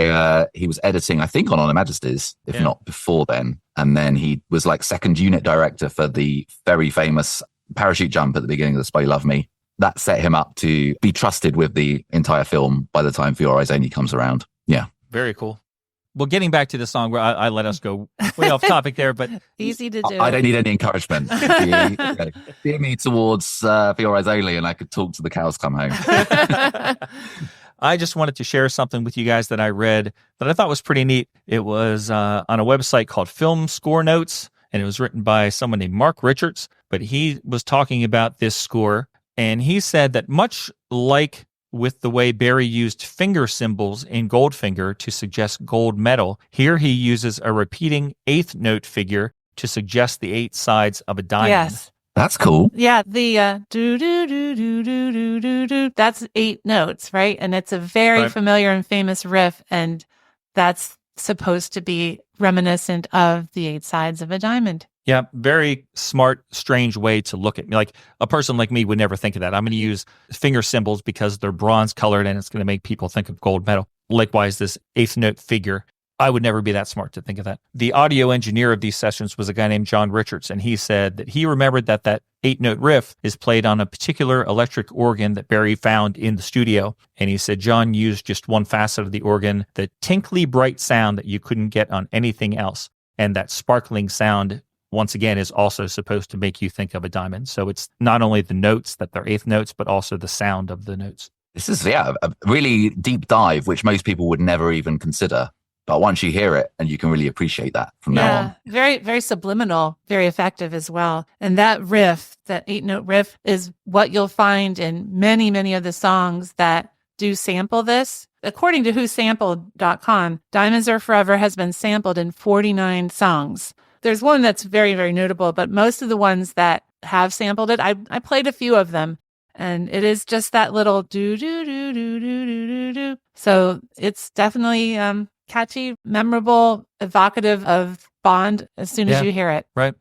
was editing, I think, on Her Majesty's, if not before then. And then he was like second unit director for the very famous parachute jump at the beginning of The Spy Love Me. That set him up to be trusted with the entire film by the time For Your Eyes Only comes around. Yeah. Very cool. Well, getting back to the song, where I let us go way off topic there, but easy to do. I don't need any encouragement. Steer me towards For Your Eyes Only, and I could talk to the cows come home. I just wanted to share something with you guys that I read that I thought was pretty neat. It was on a website called Film Score Notes, and it was written by someone named Mark Richards. But he was talking about this score, and he said that much like with the way Barry used finger symbols in Goldfinger to suggest gold medal, here he uses a repeating 8th note figure to suggest the 8 sides of a diamond. Yes. That's cool. Yeah, the do do do do do do do do. That's 8 notes, right? And it's a very familiar and famous riff, and that's supposed to be reminiscent of the 8 sides of a diamond. Yeah, very smart, strange way to look at me. Like a person like me would never think of that. I'm going to use finger symbols because they're bronze colored and it's going to make people think of gold medal. Likewise, this 8th note figure, I would never be that smart to think of that. The audio engineer of these sessions was a guy named John Richards, and he said that he remembered that 8-note riff is played on a particular electric organ that Barry found in the studio. And he said John used just one facet of the organ, the tinkly bright sound that you couldn't get on anything else. And that sparkling sound, once again, is also supposed to make you think of a diamond. So it's not only the notes that they're 8th notes, but also the sound of the notes. This is, a really deep dive, which most people would never even consider. But once you hear it, and you can really appreciate that from now on. Very, very subliminal, very effective as well. And that riff, that 8-note riff, is what you'll find in many, many of the songs that do sample this. According to whosampled.com, Diamonds Are Forever has been sampled in 49 songs. There's one that's very, very notable, but most of the ones that have sampled it, I played a few of them, and it is just that little do do do do do do do do. So it's definitely catchy, memorable, evocative of Bond as soon as you hear it. Right.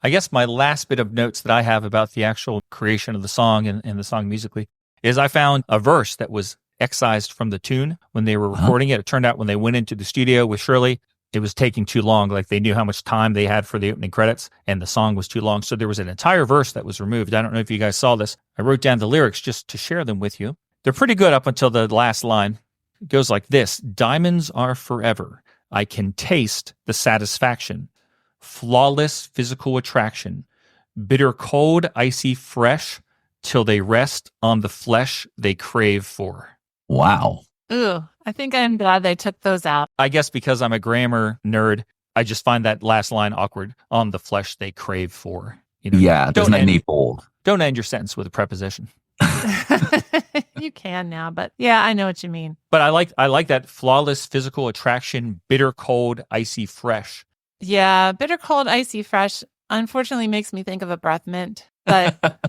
I guess my last bit of notes that I have about the actual creation of the song and the song musically is I found a verse that was excised from the tune when they were recording it. It turned out when they went into the studio with Shirley, it was taking too long. Like they knew how much time they had for the opening credits and the song was too long. So there was an entire verse that was removed. I don't know if you guys saw this. I wrote down the lyrics just to share them with you. They're pretty good up until the last line. It goes like this: diamonds are forever. I can taste the satisfaction. Flawless physical attraction. Bitter cold, icy fresh, till they rest on the flesh they crave for. Wow. Ooh, I think I'm glad they took those out. I guess because I'm a grammar nerd, I just find that last line awkward. On the flesh they crave for. You know, Yeah, there's no need for. Don't end your sentence with a preposition. You can now, but yeah, I know what you mean. But I like that flawless physical attraction, bitter cold, icy fresh. Yeah, bitter cold, icy fresh, unfortunately makes me think of a breath mint. But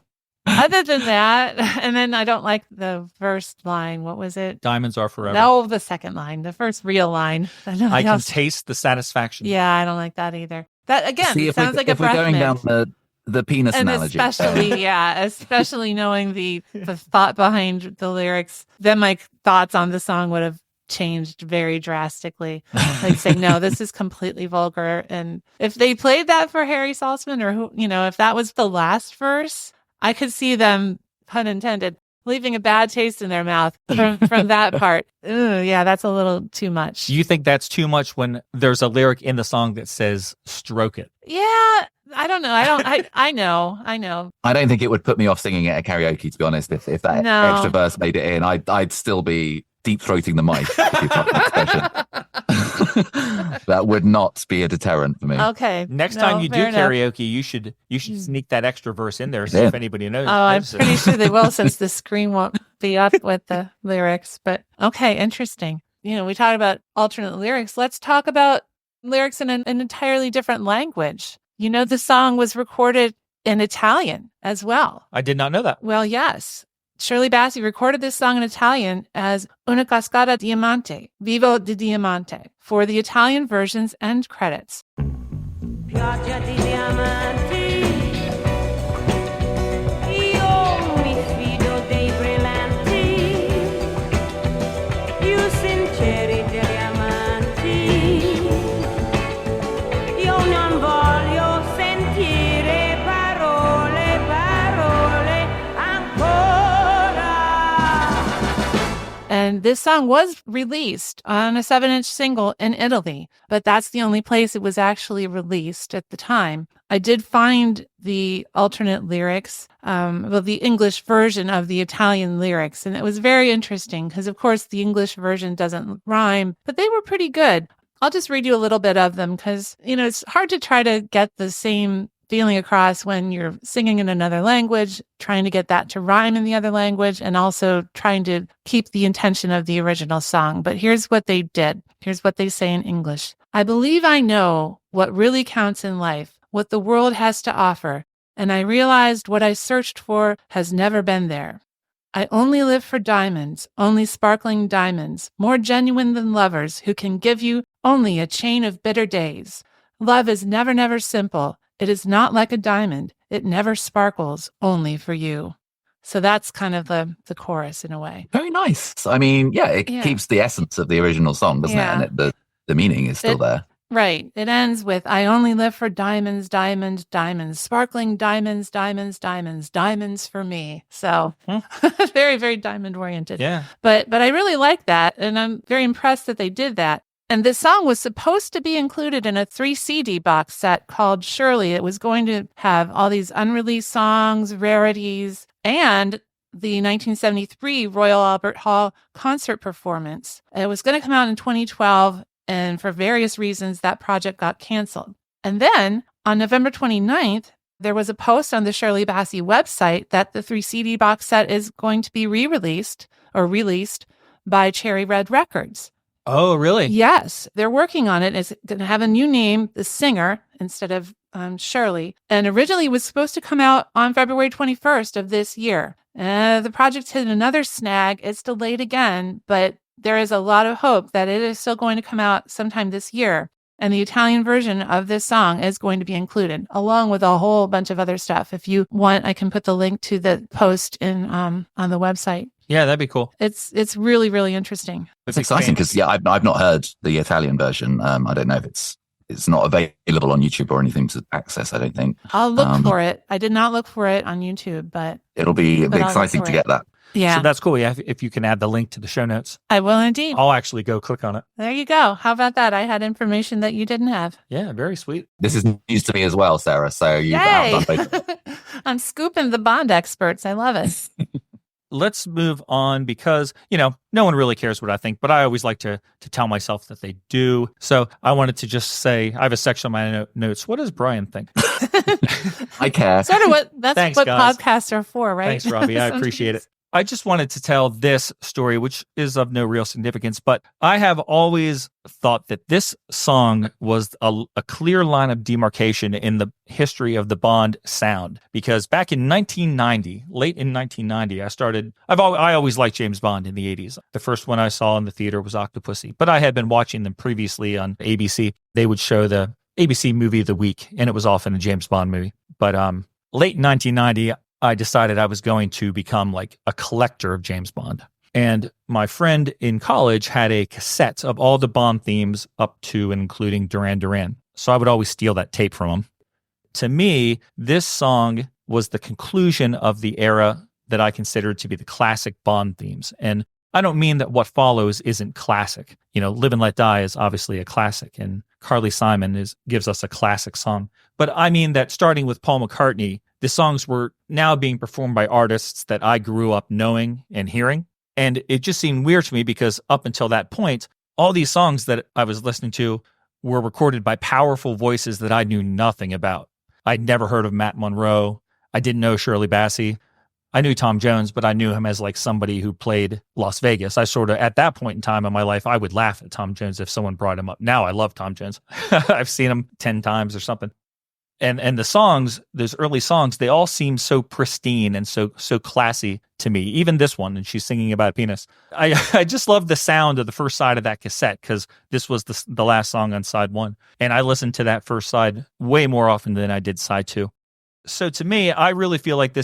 other than that, and then I don't like the first line. What was it? Diamonds are forever. No, the second line, the first real line. I can taste the satisfaction. Yeah, I don't like that either. That again sounds like a breath mint. If we're going down the penis and analogy. Especially, especially knowing the thought behind the lyrics, then my thoughts on the song would have changed very drastically. Like saying, no, this is completely vulgar. And if they played that for Harry Saltzman or who, if that was the last verse, I could see them, pun intended, leaving a bad taste in their mouth from that part. Ooh, yeah, that's a little too much. You think that's too much when there's a lyric in the song that says stroke it? Yeah. I don't know. I know. I don't think it would put me off singing it at karaoke, to be honest. If that extra verse made it in, I'd still be deep throating the mic. That would not be a deterrent for me. Okay. Next time you do karaoke, you should sneak that extra verse in there, see if anybody knows. Oh, I'm pretty sure they will, since the screen won't be up with the lyrics. But okay, interesting. We talked about alternate lyrics. Let's talk about lyrics in an entirely different language. The song was recorded in Italian as well. I did not know that. Well, yes. Shirley Bassey recorded this song in Italian as Una cascata diamante, vivo di diamante, for the Italian version's end credits. Pioggia di diamanti, io mi fido dei brillanti, più sinceri degli amanti, io non voglio sentire parole ancora. And this song was released on a 7-inch single in Italy, but that's the only place it was actually released at the time. I did find the alternate lyrics, the English version of the Italian lyrics, and it was very interesting because, of course, the English version doesn't rhyme, but they were pretty good. I'll just read you a little bit of them because, it's hard to try to get the same feeling across when you're singing in another language, trying to get that to rhyme in the other language, and also trying to keep the intention of the original song. But here's what they did. Here's what they say in English. I believe I know what really counts in life, what the world has to offer, and I realized what I searched for has never been there. I only live for diamonds, only sparkling diamonds, more genuine than lovers who can give you only a chain of bitter days. Love is never, never simple. It is not like a diamond. It never sparkles only for you. So that's kind of the chorus in a way. Very nice. I mean, it keeps the essence of the original song, doesn't it? And the meaning is still there. Right. It ends with, I only live for diamonds, diamonds, diamonds, sparkling diamonds, diamonds, diamonds, diamonds for me. So very, very diamond oriented. Yeah. But I really like that. And I'm very impressed that they did that. And this song was supposed to be included in a 3 CD box set called Shirley. It was going to have all these unreleased songs, rarities, and the 1973 Royal Albert Hall concert performance. It was going to come out in 2012, And for various reasons, that project got canceled. And then on November 29th, there was a post on the Shirley Bassey website that the 3 CD box set is going to be re-released or released by Cherry Red Records. Oh, really? Yes, they're working on it. It's going to have a new name, the singer, instead of Shirley. And originally it was supposed to come out on February 21st of this year. The project hit another snag. It's delayed again, but there is a lot of hope that it is still going to come out sometime this year. And the Italian version of this song is going to be included, along with a whole bunch of other stuff. If you want, I can put the link to the post in on the website. Yeah, that'd be cool. It's really, really interesting. It's exciting because I've not heard the Italian version. I don't know if it's not available on YouTube or anything to access. I don't think. I'll look for it. I did not look for it on YouTube, but it'll be exciting to get that. Yeah. So that's cool. Yeah, if you can add the link to the show notes. I will indeed. I'll actually go click on it. There you go. How about that? I had information that you didn't have. Yeah, very sweet. This is news to me as well, Sarah. So you've Yay! outdone both. I'm scooping the Bond experts. I love it. Let's move on because, no one really cares what I think, but I always like to tell myself that they do. So I wanted to just say, I have a section on my notes. What does Brian think? I care. Sort of that's Thanks, what guys. podcasts are for, right? Thanks, Robbie. I appreciate it. I just wanted to tell this story, which is of no real significance, but I have always thought that this song was a clear line of demarcation in the history of the Bond sound. Because back in 1990, late in 1990, I always liked James Bond in the 80s. The first one I saw in the theater was Octopussy, but I had been watching them previously on ABC. They would show the ABC movie of the week, and it was often a James Bond movie. But late 1990, I decided I was going to become like a collector of James Bond. And my friend in college had a cassette of all the Bond themes up to and including Duran Duran. So I would always steal that tape from him. To me, this song was the conclusion of the era that I considered to be the classic Bond themes. And I don't mean that what follows isn't classic. Live and Let Die is obviously a classic, and Carly Simon gives us a classic song. But I mean that starting with Paul McCartney, the songs were now being performed by artists that I grew up knowing and hearing. And it just seemed weird to me because up until that point, all these songs that I was listening to were recorded by powerful voices that I knew nothing about. I'd never heard of Matt Monro. I didn't know Shirley Bassey. I knew Tom Jones, but I knew him as like somebody who played Las Vegas. I sort of, at that point in time in my life, I would laugh at Tom Jones if someone brought him up. Now I love Tom Jones. I've seen him 10 times or something. And the songs, those early songs, they all seem so pristine and so classy to me. Even this one, and she's singing about a penis. I just love the sound of the first side of that cassette because this was the last song on side 1. And I listened to that first side way more often than I did side 2. So to me, I really feel like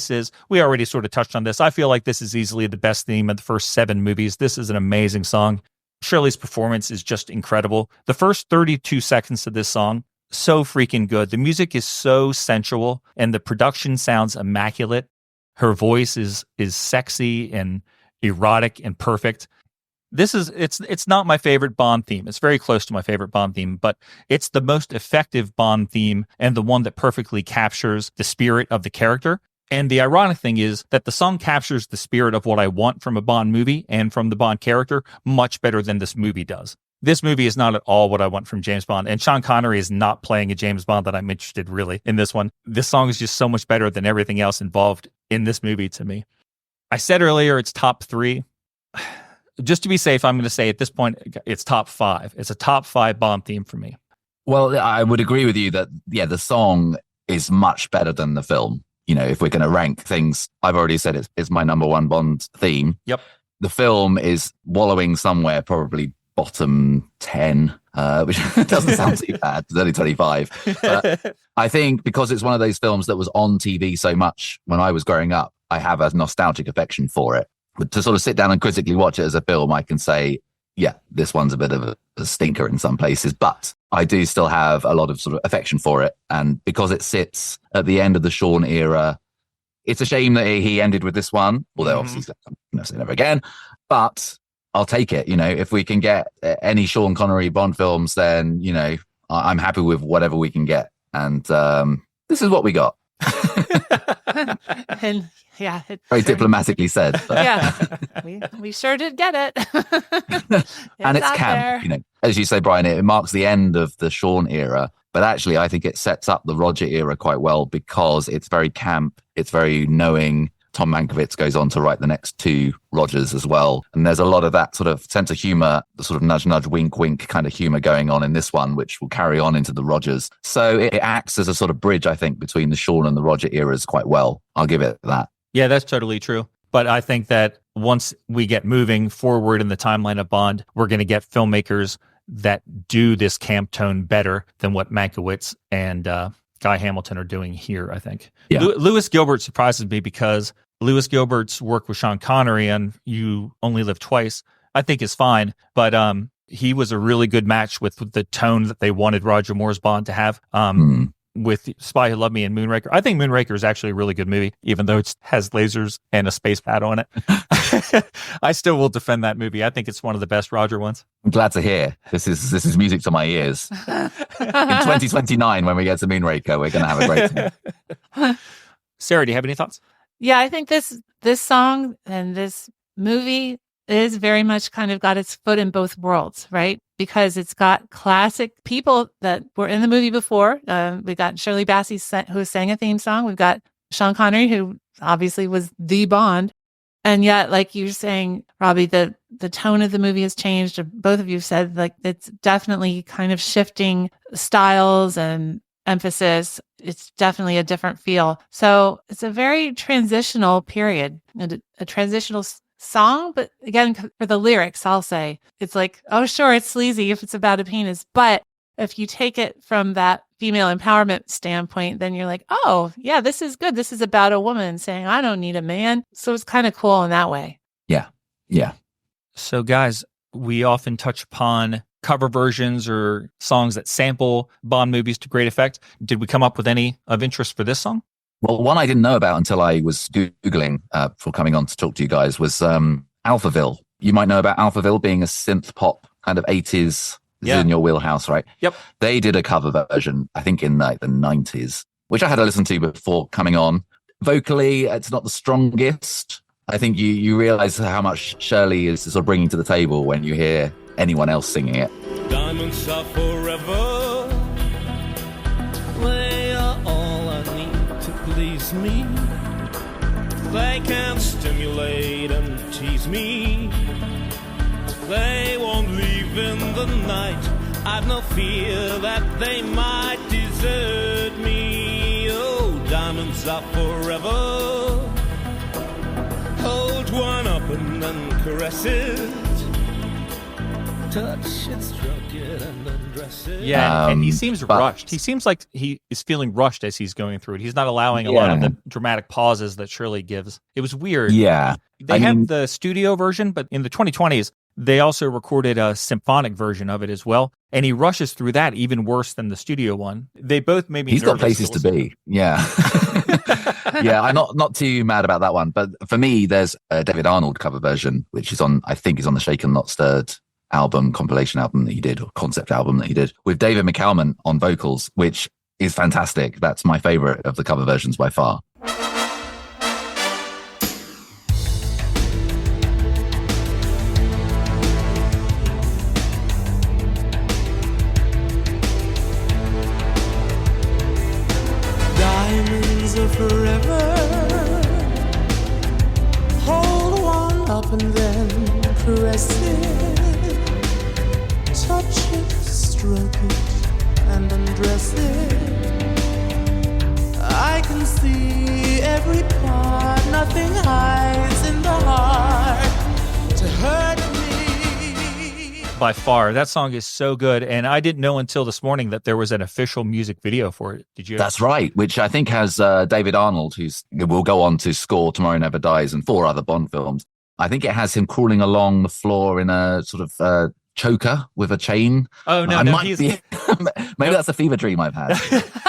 we already sort of touched on this. I feel like this is easily the best theme of the first 7 movies. This is an amazing song. Shirley's performance is just incredible. The first 32 seconds of this song, so freaking good. The music is so sensual and the production sounds immaculate. Her voice is sexy and erotic and perfect. It's not my favorite Bond theme. It's very close to my favorite Bond theme, but it's the most effective Bond theme and the one that perfectly captures the spirit of the character. And the ironic thing is that the song captures the spirit of what I want from a Bond movie and from the Bond character much better than this movie does. This movie is not at all what I want from James Bond. And Sean Connery is not playing a James Bond that I'm interested really in this one. This song is just so much better than everything else involved in this movie to me. I said earlier it's top 3. Just to be safe, I'm going to say at this point, it's top 5. It's a top 5 Bond theme for me. Well, I would agree with you that, the song is much better than the film. If we're going to rank things, I've already said it's my number 1 Bond theme. Yep. The film is wallowing somewhere, probably bottom 10, which doesn't sound too bad. It's only 25. But I think because it's one of those films that was on TV so much when I was growing up, I have a nostalgic affection for it. But to sort of sit down and critically watch it as a film, I can say, this one's a bit of a stinker in some places, but I do still have a lot of sort of affection for it. And because it sits at the end of the Sean era, it's a shame that he ended with this one, although obviously never say never again, but I'll take it. If we can get any Sean Connery Bond films, then, I'm happy with whatever we can get. And this is what we got. And yeah, Very diplomatically said. But. Yeah, we sure did get it. And it's out camp, there. you know, as you say, Brian, it marks the end of the Sean era. But actually, I think it sets up the Roger era quite well because it's very camp. It's very knowing. Tom Mankiewicz goes on to write the next two Rogers as well. And there's a lot of that sort of sense of humor, the sort of nudge, nudge, wink, wink kind of humor going on in this one, which will carry on into the Rogers. So it acts as a sort of bridge, I think, between the Sean and the Roger eras quite well. I'll give it that. Yeah, that's totally true. But I think that once we get moving forward in the timeline of Bond, we're going to get filmmakers that do this camp tone better than what Mankiewicz and Guy Hamilton are doing here, I think. Yeah. Lewis Gilbert surprises me because Lewis Gilbert's work with Sean Connery on You Only Live Twice, I think is fine. But he was a really good match with the tone that they wanted Roger Moore's Bond to have. With Spy Who Loved Me and Moonraker. I think Moonraker is actually a really good movie, even though it has lasers and a space pad on it. I still will defend that movie. I think it's one of the best Roger ones. I'm glad to hear. This is music to my ears. In 2029, when we get to Moonraker, we're going to have a great time. Sarah, do you have any thoughts? Yeah, I think this song and this movie is very much kind of got its foot in both worlds, right? Because it's got classic people that were in the movie before. We got Shirley Bassey who sang a theme song. We've got Sean Connery, who obviously was the Bond. And yet, like you're saying, Robbie, the tone of the movie has changed. Both of you said, like, it's definitely kind of shifting styles and emphasis. It's definitely a different feel. So it's a very transitional period, a transitional song. But again, for the lyrics, I'll say it's like, oh, sure, it's sleazy if it's about a penis. But if you take it from that female empowerment standpoint, then you're like, oh, yeah, this is good. This is about a woman saying, I don't need a man. So it's kind of cool in that way. Yeah. Yeah. So, guys, we often touch upon cover versions or songs that sample Bond movies to great effect. Did we come up with any of interest for this song? Well, one I didn't know about until I was Googling before coming on to talk to you guys was Alphaville. You might know about Alphaville being a synth pop kind of 80s. This is in your wheelhouse, right? Yep. They did a cover version, I think in like the 90s, which I had to listen to before coming on. Vocally, it's not the strongest. I think you realize how much Shirley is sort of bringing to the table when you hear anyone else singing it. Diamonds are forever. They are all I need to please me. They can stimulate and tease me. They won't leave in the night. I've no fear that they might desert me. Oh, diamonds are forever. Hold one up and then caress it. Touch it, stroke it, and undress it. Yeah, and he seems rushed. He seems like he is feeling rushed as he's going through it. He's not allowing a lot of the dramatic pauses that Shirley gives. It was weird. Yeah. They have the studio version, but in the 2020s, they also recorded a symphonic version of it as well. And he rushes through that even worse than the studio one. They both made me He's got nervous places to be. Yeah. Yeah, I'm not too mad about that one. But for me, there's a David Arnold cover version, which is on, I think is on the Shaken Not Stirred album, compilation album that he did, or concept album that he did, with David McCalman on vocals, which is fantastic. That's my favorite of the cover versions by far. Diamonds are forever. Hold one up and then caress it. Touch it, stroke it, and undress it. I can see every part. Nothing hides in the heart to hurt me. By far, that song is so good. And I didn't know until this morning that there was an official music video for it. Did you? That's right, which I think has David Arnold, who's will go on to score Tomorrow Never Dies and 4 other Bond films. I think it has him crawling along the floor in a sort of choker with a chain. Oh no, I no, might be. Maybe that's a fever dream I've had.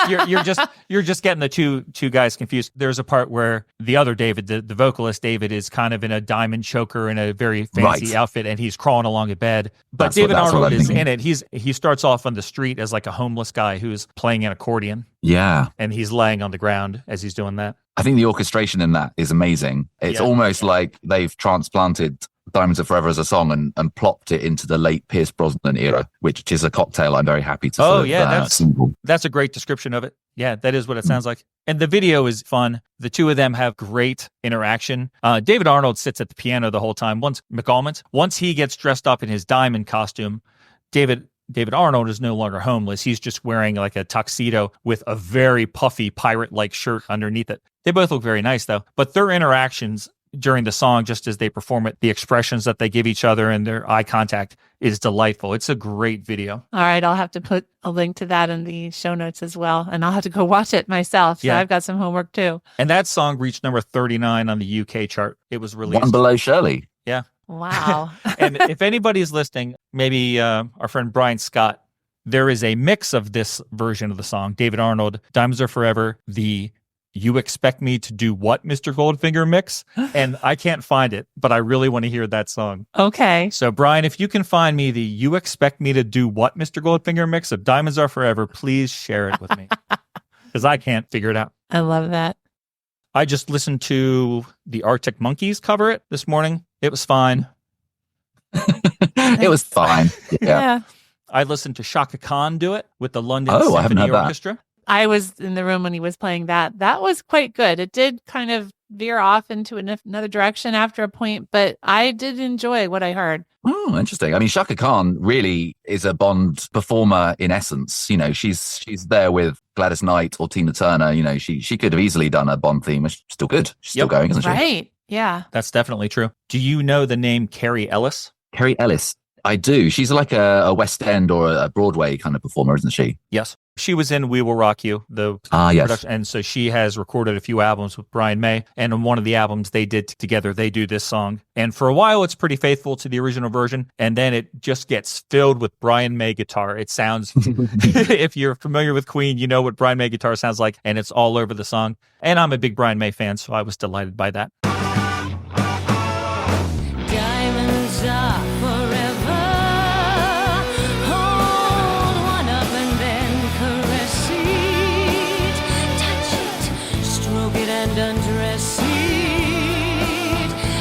you're just getting the two guys confused. There's a part where the other David, the vocalist David, is kind of in a diamond choker in a very fancy outfit, and he's crawling along a bed. But David Arnold is in it. He starts off on the street as like a homeless guy who's playing an accordion. Yeah, and he's laying on the ground as he's doing that. I think the orchestration in that is amazing. It's almost like they've transplanted Diamonds Are Forever as a song and plopped it into the late Pierce Brosnan era, which is a cocktail I'm very happy to that's a great description of it. Yeah, that is what it sounds like. And the video is fun. The two of them have great interaction. David Arnold sits at the piano the whole time. Once he gets dressed up in his diamond costume, David Arnold is no longer homeless. He's just wearing like a tuxedo with a very puffy pirate-like shirt underneath it. They both look very nice though. But their interactions during the song, just as they perform it, the expressions that they give each other and their eye contact is delightful. It's a great video. All right, I'll have to put a link to that in the show notes as well, and I'll have to go watch it myself. So I've got some homework too. And that song reached number 39 on the UK chart. It was released. One below Shirley. Yeah. Wow. And if anybody's listening, maybe our friend Brian Scott, there is a mix of this version of the song, David Arnold, Diamonds Are Forever, the You Expect Me to Do What, Mr. Goldfinger mix. And I can't find it, but I really want to hear that song. Okay. So Brian, if you can find me the You Expect Me to Do What, Mr. Goldfinger mix of Diamonds Are Forever, please share it with me. Because I can't figure it out. I love that. I just listened to the Arctic Monkeys cover it this morning. It was fine. It was fine. Yeah. I listened to Shaka Khan do it with the London I haven't Symphony heard Orchestra. That. I was in the room when he was playing that. That was quite good. It did kind of veer off into another direction after a point, but I did enjoy what I heard. Oh, interesting. I mean, Shaka Khan really is a Bond performer in essence. You know, she's there with Gladys Knight or Tina Turner. You know, she could have easily done a Bond theme. She's still good. She's still going, isn't she? Right. Yeah. That's definitely true. Do you know the name Carrie Ellis? Carrie Ellis. I do. She's like a West End or a Broadway kind of performer, isn't she? Yes. She was in We Will Rock You, the yes. production. And so she has recorded a few albums with Brian May. And on one of the albums they did together, they do this song. And for a while, it's pretty faithful to the original version. And then it just gets filled with Brian May guitar. It sounds, if you're familiar with Queen, you know what Brian May guitar sounds like. And it's all over the song. And I'm a big Brian May fan, so I was delighted by that. Diamonds are forever. Hold one up and then caress it. Touch it, stroke it and undress it.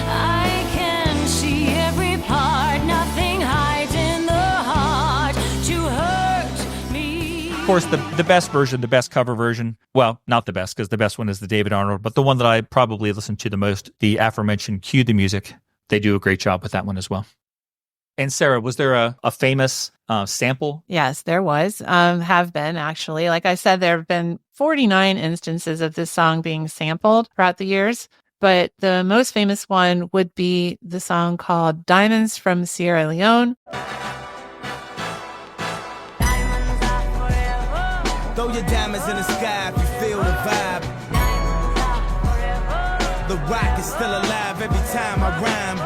I can see every part. Nothing hides in the heart to hurt me. Of course, the best version, the best cover version, well, not the best, because the best one is the David Arnold, but the one that I probably listen to the most, the aforementioned Cue the Music. They do a great job with that one as well. And Sarah, was there a famous sample? Yes, there was. Have been, actually. Like I said, there have been 49 instances of this song being sampled throughout the years. But the most famous one would be the song called Diamonds from Sierra Leone. Diamonds are forever. Throw your diamonds in the sky if you feel the vibe. Diamonds are forever. The rock is still alive every time I rhyme.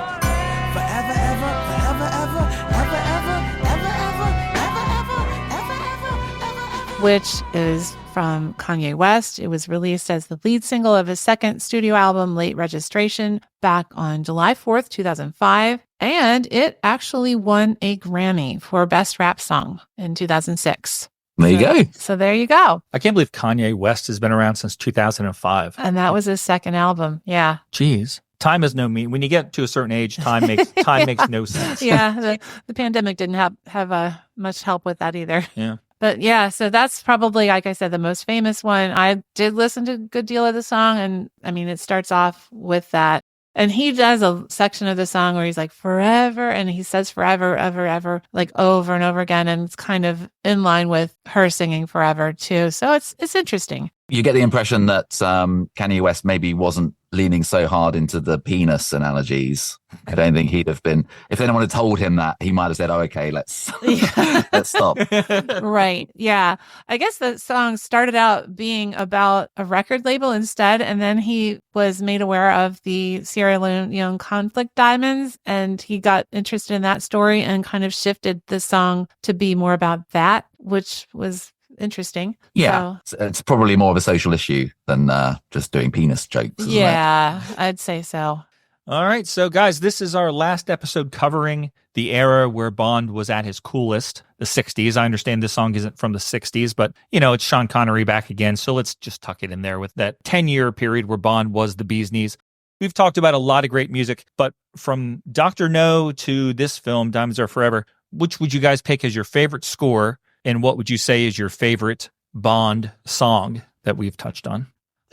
Forever, ever, forever, ever, ever, ever, ever, ever, ever, ever, ever, ever, ever. Which is from Kanye West. It was released as the lead single of his second studio album, Late Registration, back on July 4th, 2005. And it actually won a Grammy for Best Rap Song in 2006. There you go. So there you go. I can't believe Kanye West has been around since 2005. And that was his second album. Yeah. Jeez. Time is no mean. When you get to a certain age, time makes no sense. Yeah. The pandemic didn't have much help with that either. Yeah. But yeah, so that's probably, like I said, the most famous one. I did listen to a good deal of the song. And I mean, it starts off with that. And he does a section of the song where he's like, forever. And he says forever, ever, ever, like over and over again. And it's kind of in line with her singing forever too. So it's interesting. You get the impression that Kanye West maybe wasn't leaning so hard into the penis analogies. I don't think he'd have been, if anyone had told him that, he might have said, oh, okay, let's stop. Right. Yeah. I guess the song started out being about a record label instead. And then he was made aware of the Sierra Leone conflict diamonds. And he got interested in that story and kind of shifted the song to be more about that, which was interesting. Yeah. So, it's probably more of a social issue than just doing penis jokes. Yeah, I'd say so. All right. So, guys, this is our last episode covering the era where Bond was at his coolest, the 60s. I understand this song isn't from the 60s, but, it's Sean Connery back again. So let's just tuck it in there with that 10-year period where Bond was the bee's knees. We've talked about a lot of great music, but from Dr. No to this film, Diamonds Are Forever, which would you guys pick as your favorite score? And what would you say is your favorite Bond song that we've touched on?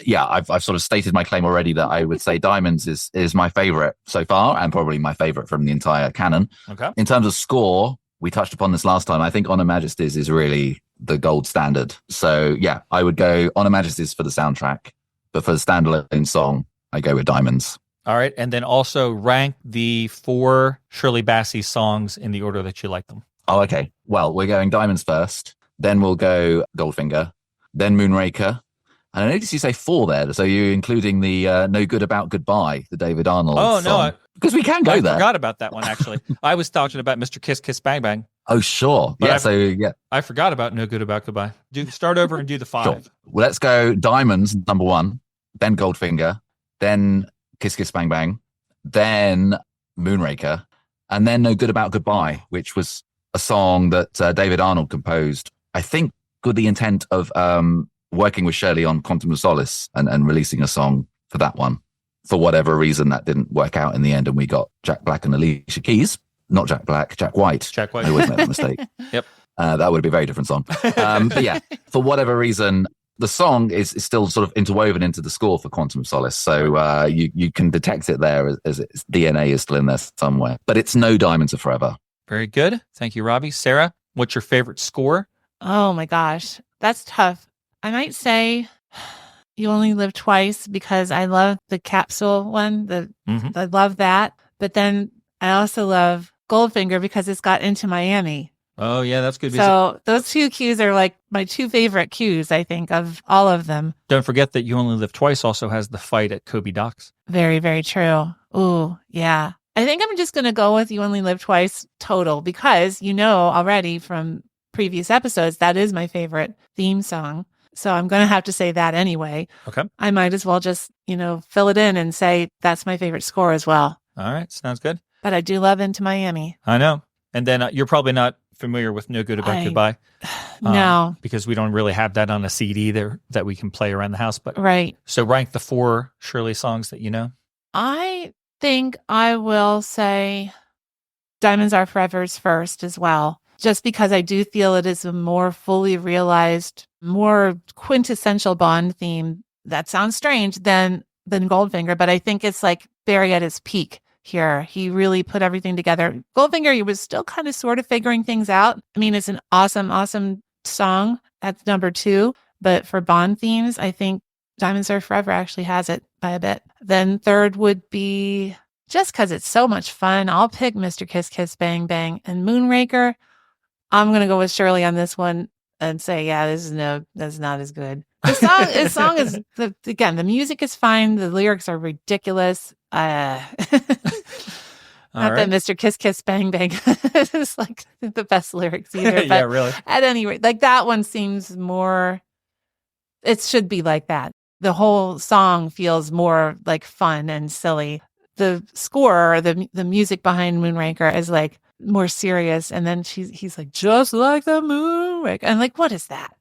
Yeah, I've sort of stated my claim already that I would say Diamonds is my favorite so far, and probably my favorite from the entire canon. Okay. In terms of score, we touched upon this last time. I think On Her Majesty's is really the gold standard. So yeah, I would go On Her Majesty's for the soundtrack, but for the standalone song, I go with Diamonds. All right. And then also rank the 4 Shirley Bassey songs in the order that you like them. Oh, okay. Well, we're going Diamonds first, then we'll go Goldfinger, then Moonraker. And I noticed you say 4 there, so you're including the No Good About Goodbye, the David Arnold song. No. Because we can go there. I forgot about that one, actually. I was talking about Mr. Kiss Kiss Bang Bang. Oh, sure. But I forgot about No Good About Goodbye. Start over and do the 5. Sure. Well, let's go Diamonds, number 1, then Goldfinger, then Kiss Kiss Bang Bang, then Moonraker, and then No Good About Goodbye, which was a song that David Arnold composed, I think, with the intent of working with Shirley on Quantum of Solace and releasing a song for that one. For whatever reason, that didn't work out in the end, and we got Jack Black and Alicia Keys. Not Jack Black, Jack White. Jack White. I always make that mistake. Yep. That would be a very different song. But yeah, for whatever reason, the song is still sort of interwoven into the score for Quantum of Solace. So you can detect it there as its DNA is still in there somewhere. But it's no Diamonds Are Forever. Very good. Thank you, Robbie. Sarah, what's your favorite score? Oh my gosh, that's tough. I might say You Only Live Twice because I love the capsule one. I love that. But then I also love Goldfinger because it's got Into Miami. Oh, yeah, that's good. So those 2 cues are like my 2 favorite cues, I think, of all of them. Don't forget that You Only Live Twice also has the fight at Kobe Docks. Very, very true. Ooh, yeah. I think I'm just going to go with You Only Live Twice total because already from previous episodes, that is my favorite theme song. So I'm going to have to say that anyway. Okay. I might as well just, fill it in and say that's my favorite score as well. All right. Sounds good. But I do love Into Miami. I know. And then you're probably not familiar with No Good About Goodbye. No. Because we don't really have that on a CD there that we can play around the house. But right. So rank the 4 Shirley songs that you know. I think I will say Diamonds Are Forever's first as well, just because I do feel it is a more fully realized, more quintessential Bond theme. That sounds strange than Goldfinger, but I think it's like Barry at his peak here. He really put everything together. Goldfinger, he was still kind of sort of figuring things out. I mean, it's an awesome, awesome song. That's number 2. But for Bond themes, I think Diamonds Are Forever actually has it by a bit. Then third would be, just because it's so much fun, I'll pick Mr. Kiss Kiss Bang Bang. And Moonraker, I'm going to go with Shirley on this one and say, yeah, that's not as good. The song is, the music is fine. The lyrics are ridiculous. Not that Mr. Kiss Kiss Bang Bang is like the best lyrics either. But yeah, really. At any rate, like that one seems more, it should be like that. The whole song feels more like fun and silly. The score, or the music behind Moonraker is like more serious. And then he's like, just like the Moonraker. And like, what is that?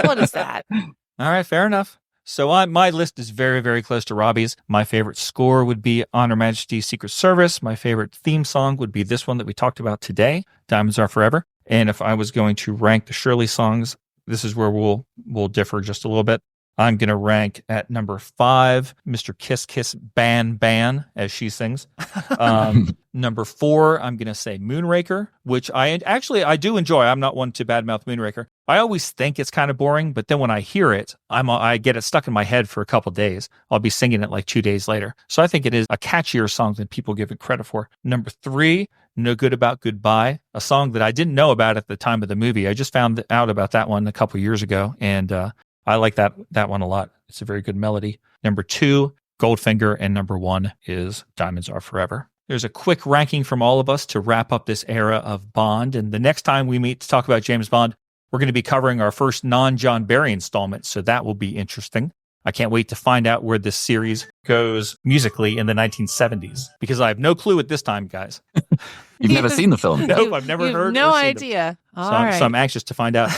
What is that? All right, fair enough. So my list is very, very close to Robbie's. My favorite score would be On Her Majesty's Secret Service. My favorite theme song would be this one that we talked about today, Diamonds Are Forever. And if I was going to rank the Shirley songs, this is where we'll differ just a little bit. I'm going to rank at number 5, Mr. Kiss Kiss Ban Ban, as she sings. Number 4, I'm going to say Moonraker, which I do enjoy. I'm not one to badmouth Moonraker. I always think it's kind of boring, but then when I hear it, I get it stuck in my head for a couple days. I'll be singing it like 2 days later. So I think it is a catchier song than people give it credit for. Number 3, No Good About Goodbye, a song that I didn't know about at the time of the movie. I just found out about that one a couple years ago, and I like that one a lot. It's a very good melody. Number 2, Goldfinger, and number 1 is Diamonds Are Forever. There's a quick ranking from all of us to wrap up this era of Bond, and the next time we meet to talk about James Bond, we're going to be covering our first non-John Barry installment, so that will be interesting. I can't wait to find out where this series goes musically in the 1970s, because I have no clue at this time, guys. You've never seen the film? Nope, I've never heard. No idea. So I'm anxious to find out.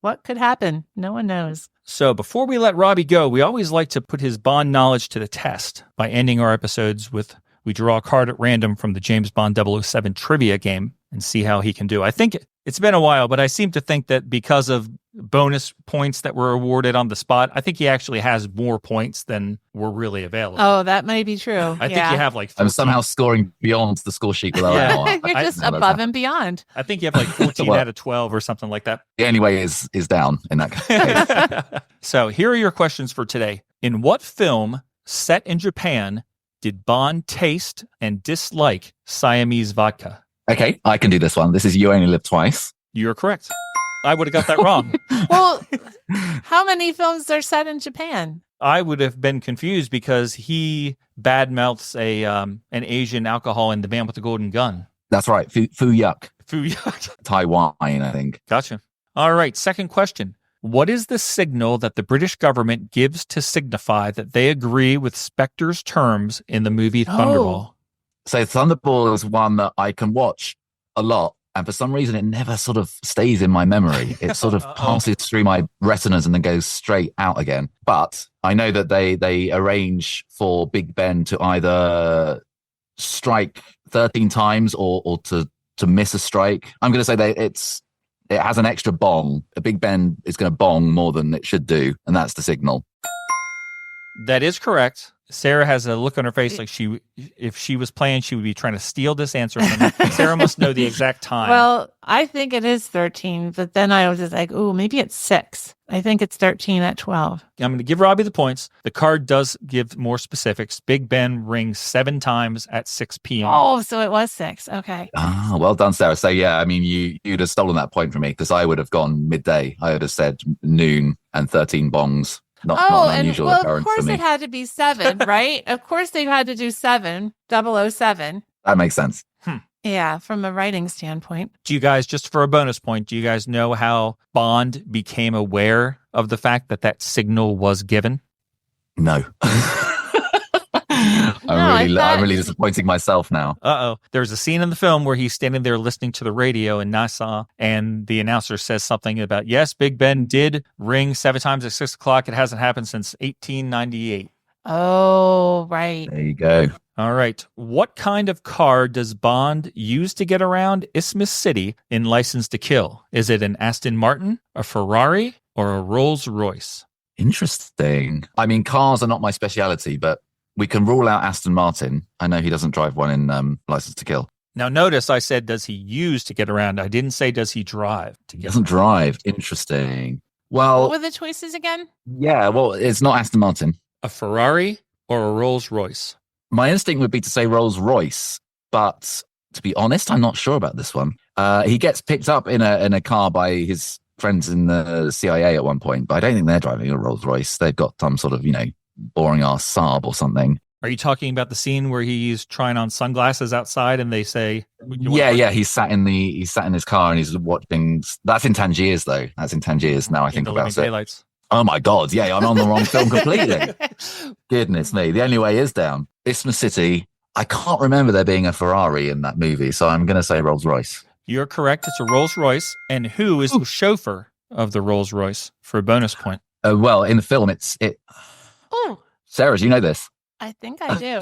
What could happen? No one knows. So before we let Robbie go, we always like to put his Bond knowledge to the test by ending our episodes with, we draw a card at random from the James Bond 007 trivia game and see how he can do. I think it's been a while, but I seem to think that because of bonus points that were awarded on the spot, I think he actually has more points than were really available. Oh, that might be true. I think you have like 13. I'm somehow scoring beyond the score sheet below. Yeah. You're just above and beyond. I think you have like 14 out of 12 or something like that. The only way is down in that case. So here are your questions for today. In what film set in Japan did Bond taste and dislike Siamese vodka? Okay, I can do this one. This is You Only Live Twice. You're correct. I would have got that wrong. Well, how many films are set in Japan? I would have been confused because he badmouths an Asian alcohol in The Man with the Golden Gun. That's right. Fu Yuck. Fu Yuck. Taiwan, I think. Gotcha. All right. Second question. What is the signal that the British government gives to signify that they agree with Spectre's terms in the movie Thunderball? So Thunderball is one that I can watch a lot. And for some reason, it never sort of stays in my memory. It sort of passes through my retinas and then goes straight out again. But I know that they arrange for Big Ben to either strike 13 times or to miss a strike. I'm going to say that it has an extra bong. A Big Ben is going to bong more than it should do. And that's the signal. That is correct. Sarah has a look on her face like if she was playing, she would be trying to steal this answer from me. Sarah must know the exact time. Well, I think it is 13, but then I was just like, ooh, maybe it's 6. I think it's 13 at 12. I'm going to give Robbie the points. The card does give more specifics. Big Ben rings 7 times at 6 p.m. Oh, so it was 6. Okay. Ah, well done, Sarah. So yeah, I mean, you'd have stolen that point from me because I would have gone midday. I would have said noon and 13 bongs. Not an unusual occurrence of course for me. It had to be 7, right? Of course they had to do 7, 007. That makes sense. Yeah, from a writing standpoint. Do you guys, just for a bonus point, do you guys know how Bond became aware of the fact that signal was given? No. I'm really disappointing myself now. There's a scene in the film where he's standing there listening to the radio in Nassau, and the announcer says something about, yes, Big Ben did ring 7 times at 6 o'clock. It hasn't happened since 1898. Oh, right. There you go. All right. What kind of car does Bond use to get around Isthmus City in License to Kill? Is it an Aston Martin, a Ferrari, or a Rolls Royce? Interesting. I mean, cars are not my speciality, but we can rule out Aston Martin. I know he doesn't drive one in License to Kill. Now, notice I said, does he use to get around? I didn't say, does he drive to get He doesn't drive. Interesting. Well, what were the choices again? Yeah, well, it's not Aston Martin. A Ferrari or a Rolls Royce? My instinct would be to say Rolls Royce, but to be honest, I'm not sure about this one. He gets picked up in a car by his friends in the CIA at one point, but I don't think they're driving a Rolls Royce. They've got some sort of, boring ass Saab or something. Are you talking about the scene where he's trying on sunglasses outside and they say, yeah, he's sat in his car and he's watching. That's in Tangiers though. That's in Tangiers now I think about it. Daylights. Oh my God, yeah, I'm on the wrong film completely. Goodness me, the only way is down. Isthmus City. I can't remember there being a Ferrari in that movie, so I'm going to say Rolls Royce. You're correct. It's a Rolls Royce. And who is the chauffeur of the Rolls Royce for a bonus point? Well, in the film, it. Oh, Sarah, do you know this? I think I do.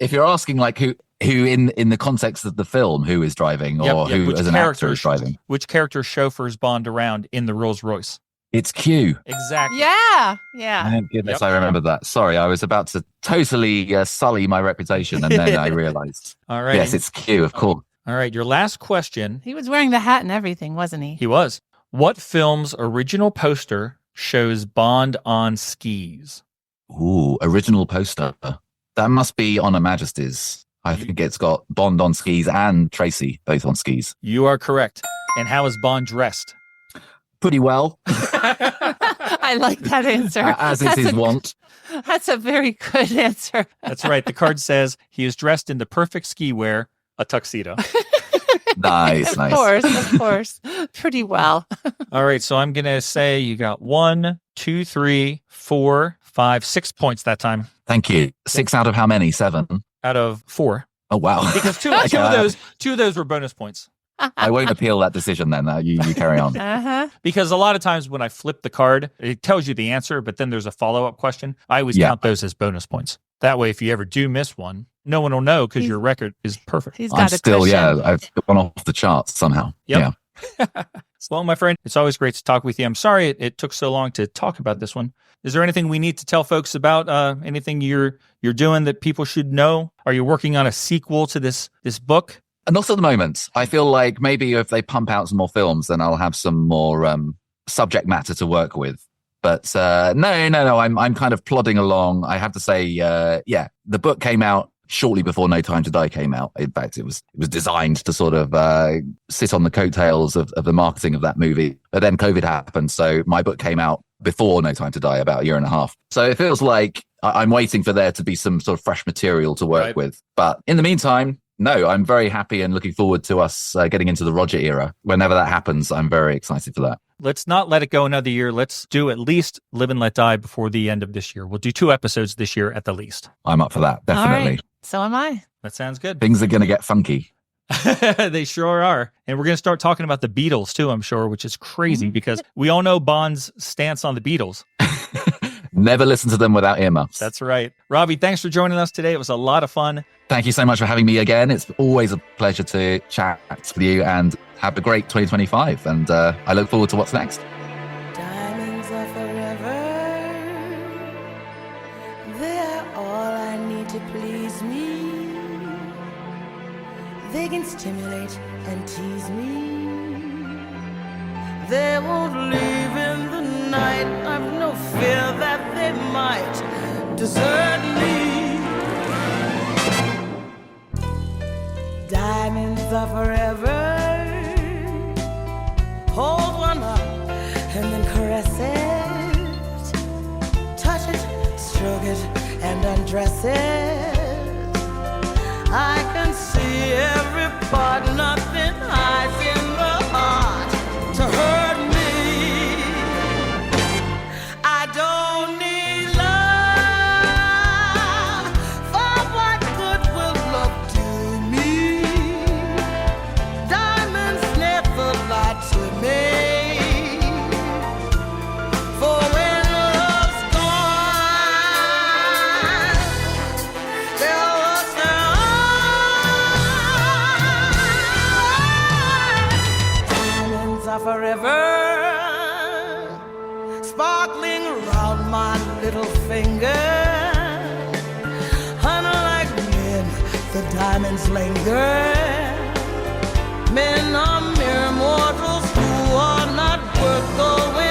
If you're asking like who in the context of the film, who is driving or who as an actor is driving. Which character chauffeurs Bond around in the Rolls Royce? It's Q. Exactly. Yeah. Yeah. Thank goodness Yep. I remember that. Sorry, I was about to totally sully my reputation, and then I realized. All right. Yes, it's Q, of course. All right. Your last question. He was wearing the hat and everything, wasn't he? He was. What film's original poster shows Bond on skis? Ooh, original poster. That must be on Her Majesty's. I think it's got Bond on skis and Tracy both on skis. You are correct. And how is Bond dressed? Pretty well, I like that answer. as is his wont. That's a very good answer. That's right. The card says he is dressed in the perfect ski wear, a tuxedo. Nice, Of nice. course. Pretty well. All right. So I'm going to say you got 1, 2, 3, 4, 5, 6 points that time Thank you. 6 out of how many? 7? out of 4. Oh, wow. Because two of those were bonus points. I won't appeal that decision then. You carry on. Uh-huh. Because a lot of times when I flip the card, it tells you the answer, but then there's a follow-up question. I always count those as bonus points. That way, if you ever do miss one, no one will know because your record is perfect. He's I'm got a still, cushion. I've gone off the charts somehow. Yep. Yeah. Well, my friend, it's always great to talk with you. I'm sorry it took so long to talk about this one. Is there anything we need to tell folks about? Anything you're doing that people should know? Are you working on a sequel to this book? Not at the moment. I feel like maybe if they pump out some more films, then I'll have some more subject matter to work with. But no. I'm kind of plodding along. I have to say, the book came out shortly before No Time to Die came out. In fact, it was designed to sort of sit on the coattails of the marketing of that movie. But then COVID happened, so my book came out before No Time to Die, about a year and a half. So it feels like I'm waiting for there to be some sort of fresh material to work with. But in the meantime, no, I'm very happy and looking forward to us getting into the Roger era. Whenever that happens, I'm very excited for that. Let's not let it go another year. Let's do at least Live and Let Die before the end of this year. We'll do 2 episodes this year at the least. I'm up for that, definitely. All right. So am I. That sounds good. Things are going to get funky. They sure are. And we're going to start talking about the Beatles too, I'm sure, which is crazy because we all know Bond's stance on the Beatles. Never listen to them without earmuffs. That's right. Robbie, thanks for joining us today. It was a lot of fun. Thank you so much for having me again. It's always a pleasure to chat with you and have a great 2025. And I look forward to what's next. Diamonds are forever. They're all I need to please me. They can stimulate and tease me. They won't leave in the night. I've no fear that they might desert me. Diamonds are forever. Hold one up and then caress it. Touch it, stroke it, and undress it. I can see every part, nothing hides in the heart to hurt me. I don't need love, for what good will love do me? Diamonds never lie to me, for when love's gone, there was diamonds are forever, sparkling around my little finger. Unlike men, the diamonds linger. Men are mere mortals who are not worth going